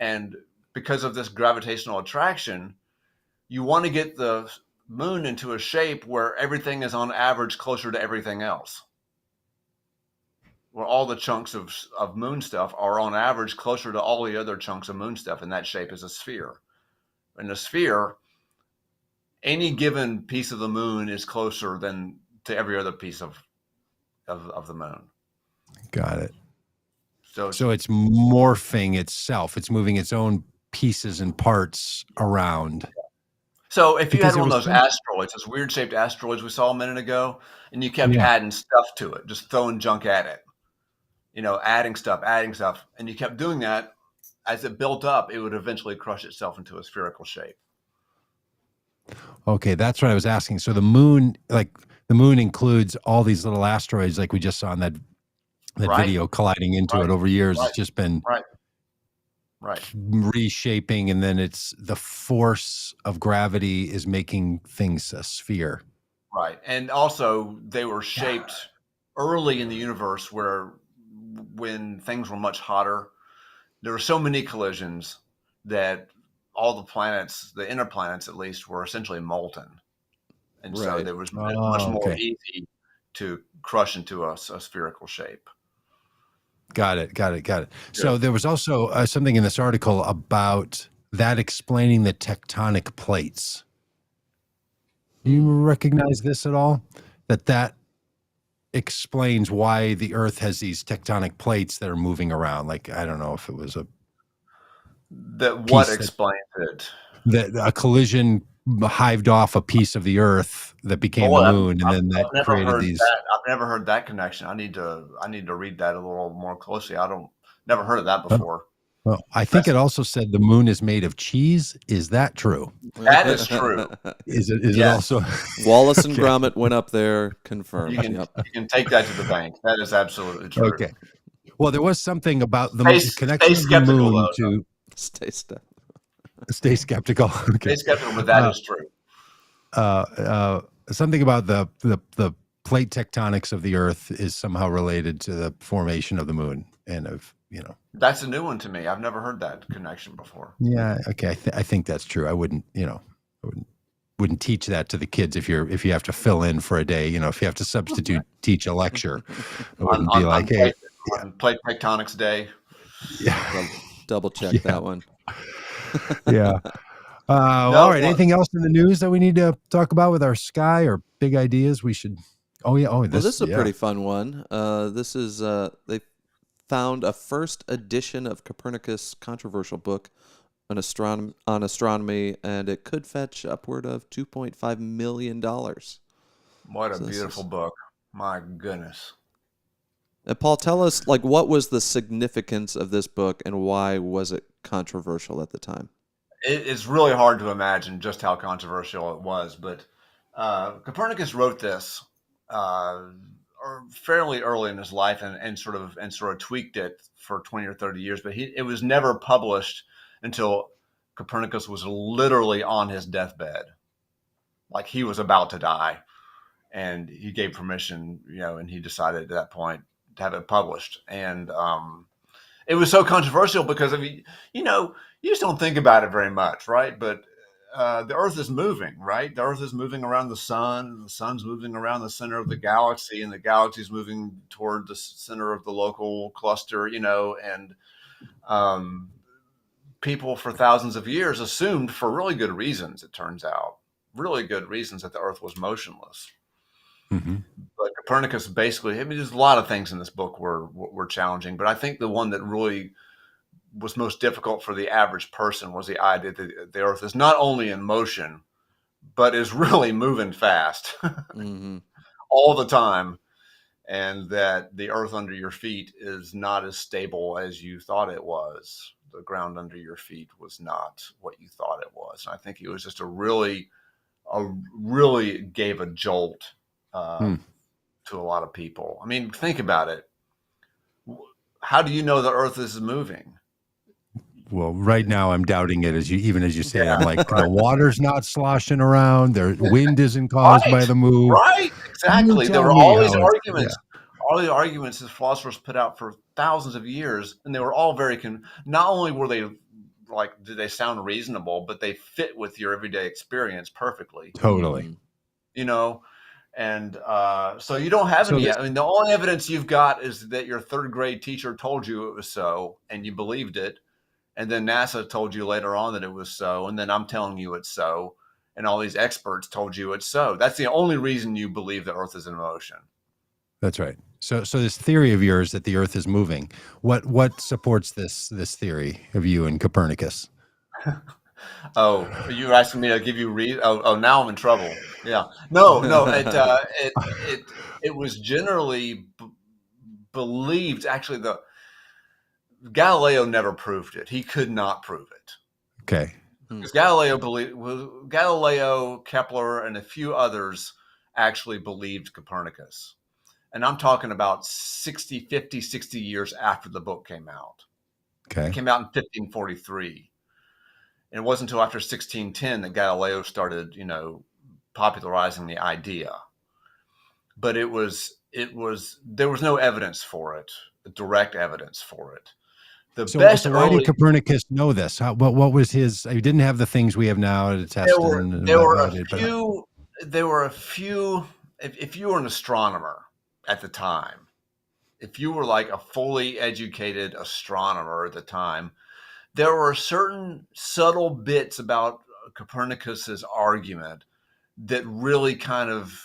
S3: and because of this gravitational attraction, you want to get the moon into a shape where everything is on average closer to everything else. Where all the chunks of moon stuff are on average closer to all the other chunks of moon stuff, and that shape is a sphere. In a sphere, any given piece of the moon is closer than to every other piece of the moon.
S1: Got it.
S3: So
S1: it's morphing itself. It's moving its own pieces and parts around.
S3: So if you
S1: because
S3: had
S1: there
S3: one of
S1: was
S3: those
S1: some,
S3: asteroids, those weird shaped asteroids we saw a minute ago, and you kept
S1: yeah.
S3: adding stuff to it, just throwing junk at it, adding stuff, and you kept doing that, as it built up, it would eventually crush itself into a spherical shape.
S1: Okay, that's what I was asking. So the moon includes all these little asteroids, like we just saw in that
S3: Right,
S1: video colliding into
S3: right,
S1: it over years.
S3: right,
S1: It's just been
S3: right, right,
S1: reshaping, and then it's the force of gravity is making things a sphere.
S3: right. And also, they were shaped early in the universe where when things were much hotter, there were so many collisions that all the planets, the inner planets at least, were essentially molten. And so
S2: Right.
S3: there was much
S1: Oh,
S3: more
S1: okay.
S3: easy to crush into a spherical shape.
S1: Got it. Got it. Got it.
S3: Yeah.
S1: So there was also something in this article about that explaining the tectonic plates. Do you recognize this at all? That explains why the Earth has these tectonic plates that are moving around. Like, I don't know if it was a
S3: That what
S1: piece
S3: explains it?
S1: that a collision hived off a piece of the Earth that became the
S3: Boy,
S1: moon, and
S3: I've,
S1: then that
S3: I've never
S1: created
S3: heard
S1: these.
S3: that. I've never heard that connection. I need to read that a little more closely. Never heard of that
S1: Oh,
S3: before.
S1: well, I think
S3: That's
S1: it also said the moon is made of cheese. Is that true?
S3: that is true.
S1: Is it? Is it
S3: Yes,
S1: also?
S2: Wallace and
S1: Okay.
S2: Gromit went up there,
S3: you
S2: confirmed.
S3: can
S2: Yep.
S3: you can take that to the bank. That is absolutely true.
S1: Okay. Well, there was something about the
S3: Stay
S1: connection of the
S3: skeptical
S1: moon
S3: though.
S1: to
S2: Stay still.
S1: stay skeptical. Okay.
S3: Stay skeptical, but that
S1: Uh,
S3: is true.
S1: Something about the plate tectonics of the Earth is somehow related to the formation of the moon and of
S3: That's a new one to me. I've never heard that connection before.
S1: Yeah. Okay. I think that's true. I wouldn't wouldn't teach that to the kids if you have to fill in for a day. If you have to substitute teach a lecture, I
S3: On
S1: wouldn't be
S3: on,
S1: like,
S3: on,
S1: hey,
S3: plate, on plate tectonics day.
S1: yeah,
S2: Double check
S1: yeah,
S2: that one.
S1: yeah. All
S3: No,
S1: right. Anything else in the news that we need to talk about with our sky or big ideas? We should. Oh yeah. Oh,
S2: Well, this is a
S1: yeah.
S2: pretty fun one. This is they found a first edition of Copernicus' controversial book on astronomy, and it could fetch upward of $2.5 million.
S3: what a
S2: So this
S3: beautiful
S2: is.
S3: book. My goodness.
S2: And Paul, tell us, what was the significance of this book, and why was it controversial at the time?
S3: It's really hard to imagine just how controversial it was, but Copernicus wrote this fairly early in his life, and sort of tweaked it for 20 or 30 years. But it was never published until Copernicus was literally on his deathbed, like he was about to die, and he gave permission, and he decided at that point to have it published. And it was so controversial because you just don't think about it very much, right? But the Earth is moving, right? The Earth is moving around the sun, and the sun's moving around the center of the galaxy, and the galaxy is moving toward the center of the local cluster, and people for thousands of years assumed, for really good reasons, it turns out, really good reasons, that the Earth was motionless.
S1: Mm-hmm.
S3: But Copernicus basically, there's a lot of things in this book were challenging, but I think the one that really was most difficult for the average person was the idea that the Earth is not only in motion, but is really moving fast
S2: Mm-hmm.
S3: all the time, and that the Earth under your feet is not as stable as you thought it was. The ground under your feet was not what you thought it was. And I think it was just really gave a jolt to a lot of people. I mean, think about it. How do you know the Earth is moving?
S1: Well, right now I'm doubting it as you say it. I'm like,
S3: Right.
S1: the water's not sloshing around. The wind isn't caused by the move.
S3: Right, exactly.
S1: You
S3: There
S1: tell
S3: were
S1: me
S3: all these
S1: how it's.
S3: arguments that philosophers put out for thousands of years, and they were all very not only were they did they sound reasonable, but they fit with your everyday experience perfectly.
S1: Totally.
S3: And so you don't have
S1: So
S3: any.
S1: this,
S3: I mean, the only evidence you've got is that your third grade teacher told you it was so, and you believed it. And then NASA told you later on that it was so. And then I'm telling you it's so. And all these experts told you it's so. That's the only reason you believe the Earth is in motion.
S1: that's right. So this theory of yours that the Earth is moving, what supports this theory of you and Copernicus?
S3: Oh, you're asking me to give you reason? Oh, now I'm in trouble. Yeah. No. It was generally believed. Actually, the Galileo never proved it. He could not prove it.
S1: Okay.
S3: Because Galileo, Kepler, and a few others actually believed Copernicus. And I'm talking about 60 years after the book came out. It
S1: Okay.
S3: came out in 1543. And it wasn't until after 1610 that Galileo started, popularizing the idea. But there was no evidence for it, direct evidence for it.
S1: So why did Copernicus know this? What was his? He didn't have the things we have now to test and
S3: there were
S1: evaluate.
S3: there were a few. If you were an astronomer at the time, if you were like a fully educated astronomer at the time, there were certain subtle bits about Copernicus's argument that really kind of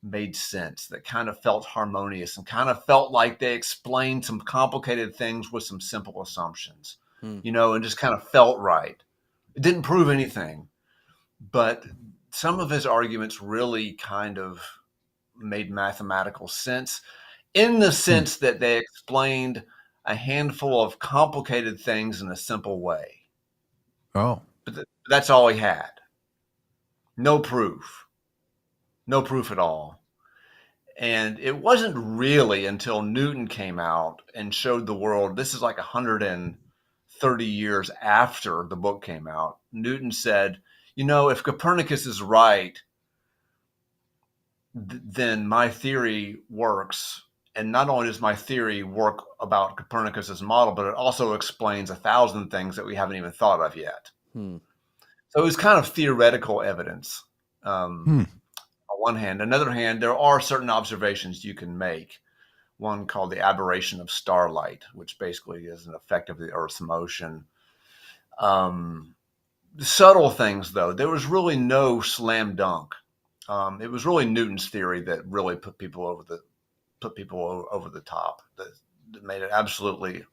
S3: made sense, that kind of felt harmonious and kind of felt like they explained some complicated things with some simple assumptions, and just kind of felt right. It didn't prove anything, but some of his arguments really kind of made mathematical sense, in the sense that they explained a handful of complicated things in a simple way.
S1: Oh.
S3: But that's all he had. No proof. No proof at all. And it wasn't really until Newton came out and showed the world, this is like 130 years after the book came out, Newton said, if Copernicus is right, then my theory works. And not only does my theory work about Copernicus's model, but it also explains 1,000 things that we haven't even thought of yet. So it was kind of theoretical evidence. On one hand. On the other hand, there are certain observations you can make. One called the aberration of starlight, which basically is an effect of the Earth's motion. Subtle things, though. There was really no slam dunk. It was really Newton's theory that really put people over the top. That made it absolutely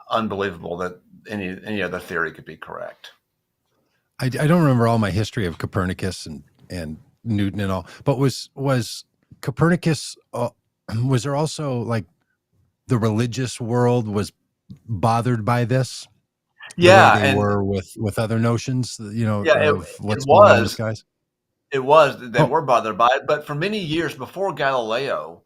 S3: unbelievable that any other theory could be correct.
S1: I don't remember all my history of Copernicus and Newton and all, but was Copernicus? Was there also like the religious world was bothered by this?
S3: Yeah,
S1: the way they
S3: and
S1: were with other notions,
S3: yeah,
S1: of what's going on in the skies.
S3: It was. They were bothered by it, but for many years before Galileo,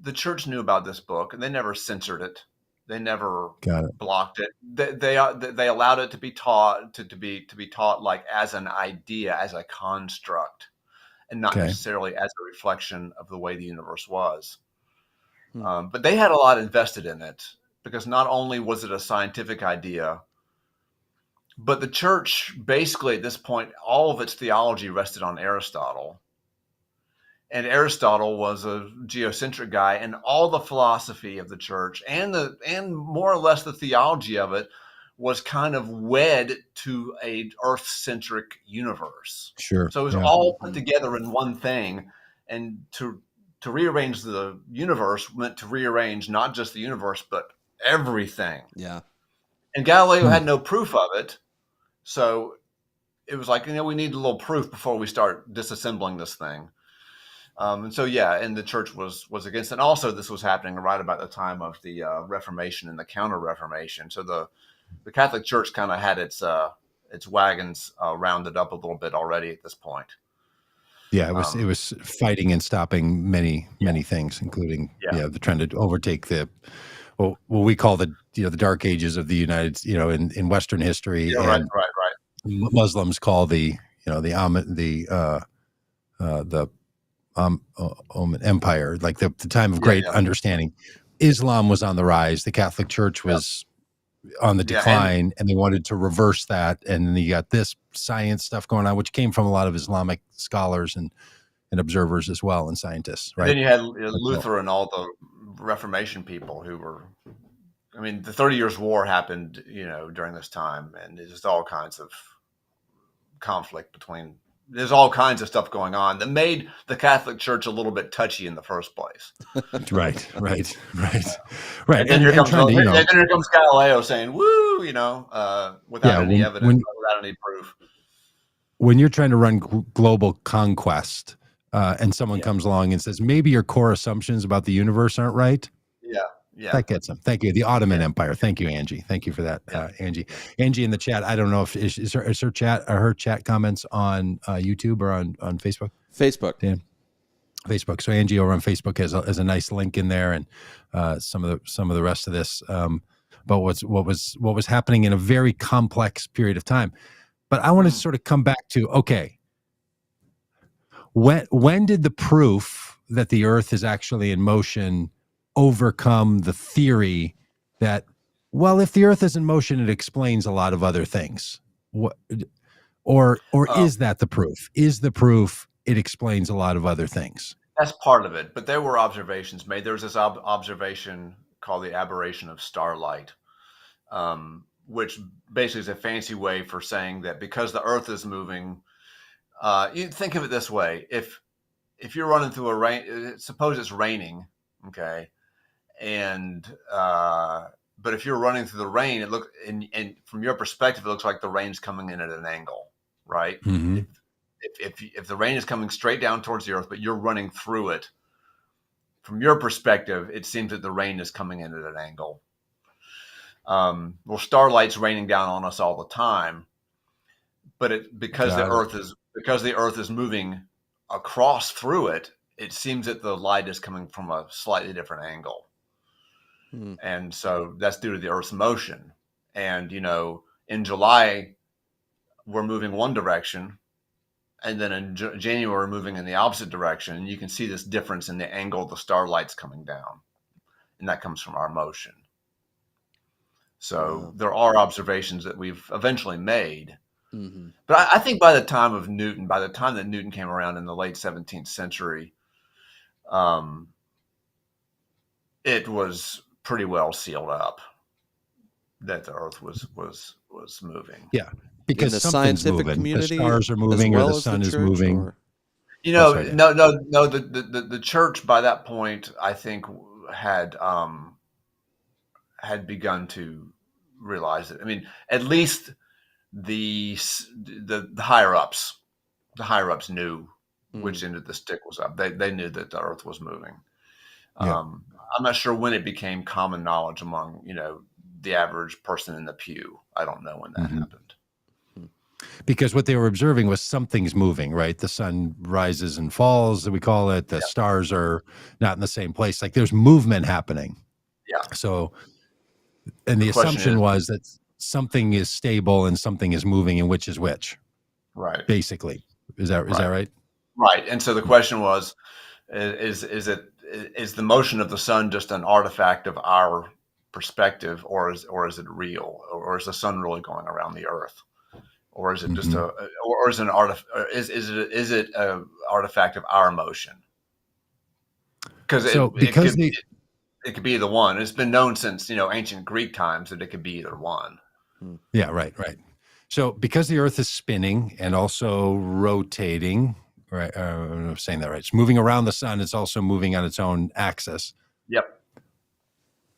S3: the church knew about this book, and they never censored it. They never blocked it. They allowed it to be taught to be taught like as an idea, as a construct, and not necessarily as a reflection of the way the universe was. But they had a lot invested in it, because not only was it a scientific idea, but the church basically at this point, all of its theology rested on Aristotle. And Aristotle was a geocentric guy, and all the philosophy of the church and more or less the theology of it was kind of wed to a Earth-centric universe.
S1: Sure.
S3: So it was all put together in one thing, and to rearrange the universe meant to rearrange not just the universe but everything.
S2: Yeah.
S3: And Galileo had no proof of it, so it was like, we need a little proof before we start disassembling this thing. And the church was against it. And also, this was happening right about the time of the Reformation and the Counter-Reformation. So the Catholic Church kind of had its wagons rounded up a little bit already at this point.
S1: Yeah, it was fighting and stopping many things, including the trend to overtake what we call the Dark Ages of the United, in Western history.
S3: Yeah,
S1: and
S3: right.
S1: Muslims call the empire, like the time of great understanding. Islam was on the rise. The Catholic Church was on the decline, and they wanted to reverse that. And then you got this science stuff going on, which came from a lot of Islamic scholars and observers as well, and scientists. Right.
S3: And then you had Luther and all the Reformation people who were. I mean, the 30 Years' War happened, during this time, and there's just all kinds of conflict between there's all kinds of stuff going on that made the Catholic Church a little bit touchy in the first place.
S1: Right.
S3: And then here comes Galileo saying, "Woo," without any evidence, without any proof.
S1: When you're trying to run global conquest, and someone comes along and says, maybe your core assumptions about the universe aren't right.
S3: Yeah.
S1: That gets them. Thank you. The Ottoman Empire. Thank you, Angie. Thank you for that, Angie. Angie in the chat. I don't know if is her chat comments on YouTube or on Facebook.
S2: Facebook.
S1: Dan. Facebook. So Angie over on Facebook has a nice link in there, and some of the rest of this. But what was happening in a very complex period of time. But I want to sort of come back to, okay, when did the proof that the Earth is actually in motion overcome the theory that, well, if the Earth is in motion, it explains a lot of other things? Or is that the proof? Is the proof it explains a lot of other things?
S3: That's part of it. But there were observations made. There was this observation called the aberration of starlight, which basically is a fancy way for saying that because the Earth is moving, you think of it this way: if you're running through a rain, suppose it's raining, okay, and but if you're running through the rain, it looks, and from your perspective, it looks like the rain's coming in at an angle, right?
S1: Mm-hmm.
S3: If the rain is coming straight down towards the Earth, but you're running through it, from your perspective, it seems that the rain is coming in at an angle. Well, starlight's raining down on us all the time, but because the Earth is moving across through it, it seems that the light is coming from a slightly different angle. And so that's due to the Earth's motion. And, in July, we're moving one direction, and then in January, we're moving in the opposite direction. And you can see this difference in the angle the starlight's coming down. And that comes from our motion. So there are observations that we've eventually made. Mm-hmm. But I think by the time that Newton came around in the late 17th century, it was pretty well sealed up that the Earth was moving.
S1: Yeah, because
S2: in the
S1: something's
S2: scientific
S1: moving.
S2: community,
S1: the stars are moving, or the sun is moving.
S3: No. The church by that point, I think, had begun to realize it. I mean, at least the higher ups knew which end of the stick was up. They knew that the Earth was moving. Yeah. I'm not sure when it became common knowledge among the average person in the pew. I don't know when that happened.
S1: Because what they were observing was something's moving, right? The sun rises and falls, we call it. The stars are not in the same place. Like there's movement happening. Yeah. So, and the assumption was that something is stable and something is moving, and which is which. Right. Basically. Is that right?
S3: Right. And so the question was, is the motion of the sun just an artifact of our perspective, or is it real, or is the sun really going around the Earth, or is it just is it an artifact of our motion? Because it could be either one. It's been known since ancient Greek times that it could be either one.
S1: Yeah, right. So because the Earth is spinning and also rotating. Right, I'm saying that right. It's moving around the sun. It's also moving on its own axis.
S3: Yep.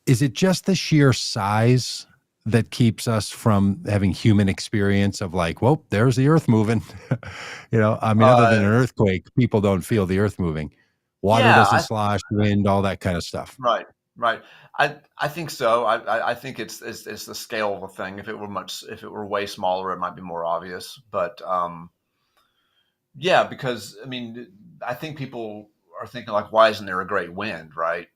S1: Is it just the sheer size that keeps us from having human experience of like, well, there's the Earth moving? Other than an earthquake, people don't feel the Earth moving. Water doesn't slosh, wind, all that kind of stuff.
S3: Right. I think so. I think it's the scale of a thing. If it were way smaller, it might be more obvious. But yeah, because I think people are thinking like, why isn't there a great wind, right?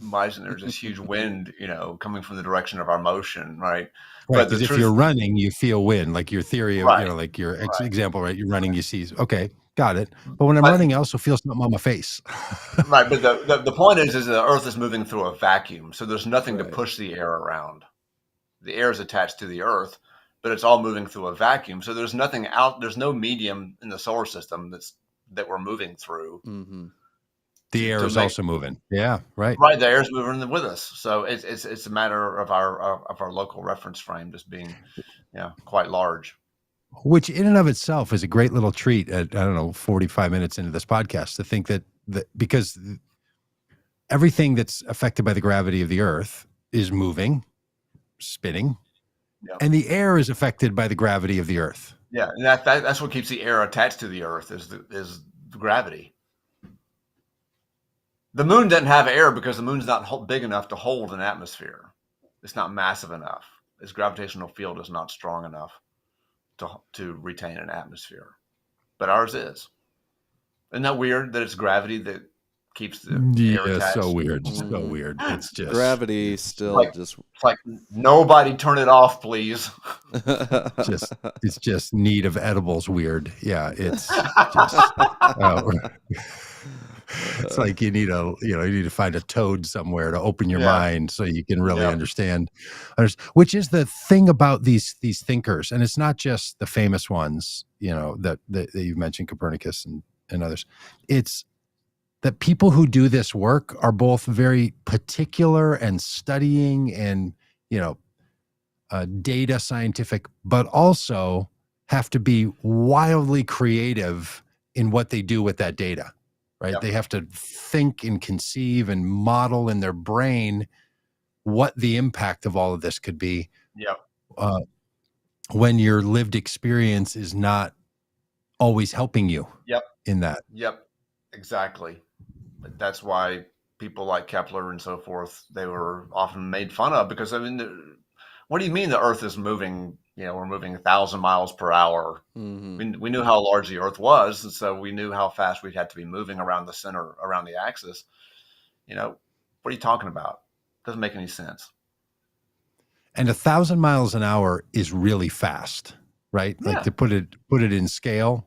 S3: Why isn't there this huge wind, coming from the direction of our motion, right?
S1: But because if you're running, you feel wind, like your theory of, like your example, right? You're running, you see, okay, got it. But when I'm running, I also feel something on my face.
S3: Right, but the point is the Earth is moving through a vacuum, so there's nothing to push the air around. The air is attached to the Earth, but it's all moving through a vacuum. So there's nothing out. There's no medium in the solar system that we're moving through.
S1: Mm-hmm. The air is also moving. Yeah, right.
S3: Right, the air is moving with us. So it's a matter of our local reference frame just being, quite large.
S1: which in and of itself is a great little treat at, I don't know, 45 minutes into this podcast to think that because everything that's affected by the gravity of the Earth is moving, spinning, and the air is affected by the gravity of the Earth.
S3: Yeah, and that's what keeps the air attached to the Earth is the gravity. The moon doesn't have air because the moon's not big enough to hold an atmosphere. It's not massive enough. Its gravitational field is not strong enough to retain an atmosphere. But ours is. Isn't that weird that it's gravity that keeps the air attached?
S1: So weird. So weird. It's just
S2: gravity still
S3: it's like nobody turn it off, please.
S1: it's just need of edibles weird. Yeah, it's just it's like you need to find a toad somewhere to open your mind so you can really understand. Which is the thing about these thinkers, and it's not just the famous ones, that you've mentioned, Copernicus and others. It's that people who do this work are both very particular and studying and, data scientific, but also have to be wildly creative in what they do with that data, right? They have to think and conceive and model in their brain what the impact of all of this could be. When your lived experience is not always helping you in that.
S3: Exactly. But that's why people like Kepler and so forth, they were often made fun of because, what do you mean the Earth is moving? We're moving 1,000 miles per hour. We knew how large the Earth was, and so we knew how fast we'd had to be moving around the center, around the axis. What are you talking about? Doesn't make any sense.
S1: And 1,000 miles an hour is really fast, right?
S3: Yeah.
S1: Like to put it in scale.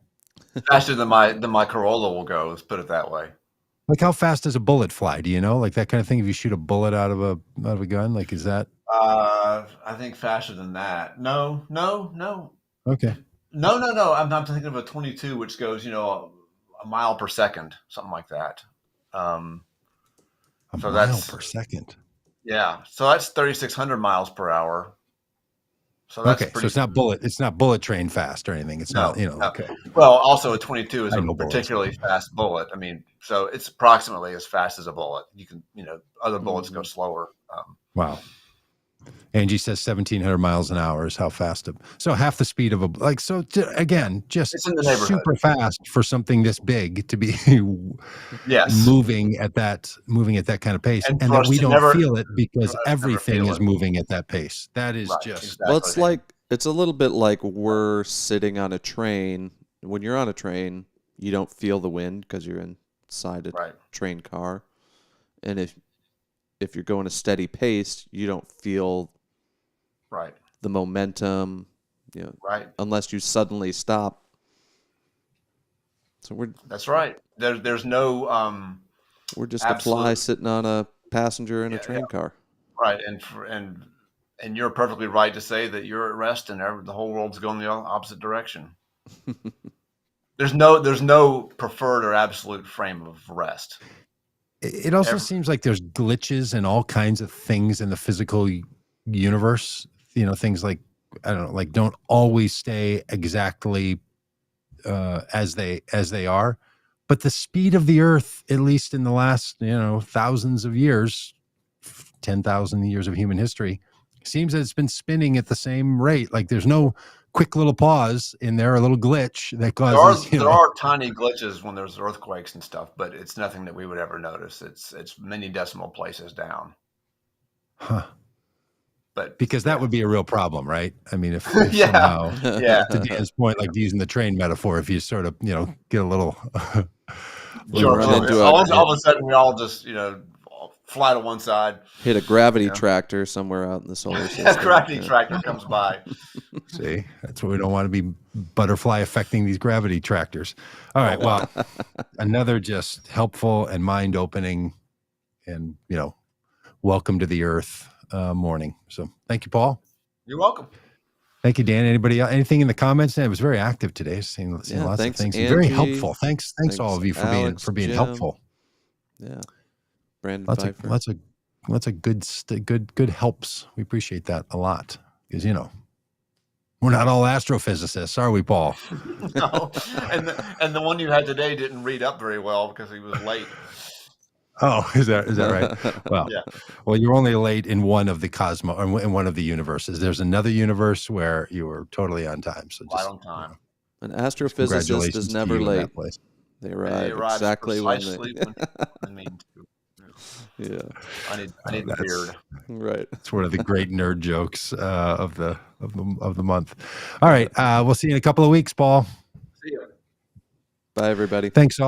S3: Faster than my Corolla will go. Let's put it that way.
S1: Like how fast does a bullet fly? Do you know? Like that kind of thing. If you shoot a bullet out of a gun, like is that?
S3: I think faster than that. No.
S1: Okay.
S3: No. I'm thinking of a 22, which goes, a mile per second, something like that.
S1: A mile per second.
S3: Yeah. So that's 3,600 miles per hour. So that's
S1: okay. So it's not bullet train fast or anything. It's not. Okay.
S3: Well, also a 22 is a particularly fast bullet. I mean, so it's approximately as fast as a bullet. You can, other bullets go slower.
S1: Wow. Angie says 1,700 miles an hour is how fast. So half the speed of again, just super fast for something this big to be moving at that kind of pace, and that we don't feel it because everything is moving at that pace. That is
S2: well, it's a little bit like we're sitting on a train. When you're on a train, you don't feel the wind because you're inside a train car, and if you're going a steady pace, you don't feel the momentum, unless you suddenly stop. So that's
S3: right. There's no
S2: we're just a fly sitting on a passenger in a train car.
S3: Right, and you're perfectly right to say that you're at rest and the whole world's going the opposite direction. There's no preferred or absolute frame of rest.
S1: It also seems like there's glitches and all kinds of things in the physical universe. Things like, I don't know, like don't always stay exactly as they are. But the speed of the Earth, at least in the last, thousands of years, 10,000 years of human history, seems that it's been spinning at the same rate. Like there's no quick little pause in there, a little glitch that causes.
S3: There are tiny glitches when there's earthquakes and stuff, but it's nothing that we would ever notice. It's many decimal places down.
S1: Huh.
S3: But
S1: because that would be a real problem, right? I mean, if somehow, to Dan's point, like using the train metaphor, if you sort of, get a little,
S3: all of a sudden we all just, fly to one side,
S2: hit a gravity tractor somewhere out in the solar system.
S3: A gravity tractor comes by.
S1: See, that's what we don't want to be butterfly affecting these gravity tractors. All right, well, another just helpful and mind opening, and welcome to the Earth. Morning. So thank you, Paul.
S3: You're welcome.
S1: Thank you, Dan. Anybody else? Anything in the comments? It was very active today. Seeing lots of things.
S2: Angie.
S1: Very helpful. Thanks all of you for
S2: Alex,
S1: being
S2: Jim.
S1: helpful.
S2: Yeah. Brandon
S1: Pfeiffer. Lots of good helps. We appreciate that a lot because We're not all astrophysicists, are we, Paul?
S3: No, and the one you had today didn't read up very well because he was late.
S1: Oh, is that right? Well,
S3: Yeah.
S1: well, you're only late in one of the in one of the universes. There's another universe where you were totally on time. So
S3: Right
S1: just
S3: on time.
S2: An astrophysicist
S1: congratulations
S2: is
S1: to
S2: never
S1: you in that
S2: late.
S1: place.
S2: They
S3: He
S2: arrive
S3: arrives
S2: exactly when
S3: precisely
S2: they.
S3: when I mean to.
S2: Yeah,
S3: I need the beard.
S2: right.
S1: It's one of the great nerd jokes of the month. All right, we'll see you in a couple of weeks, Paul.
S3: See you.
S2: Bye, everybody.
S1: Thanks all.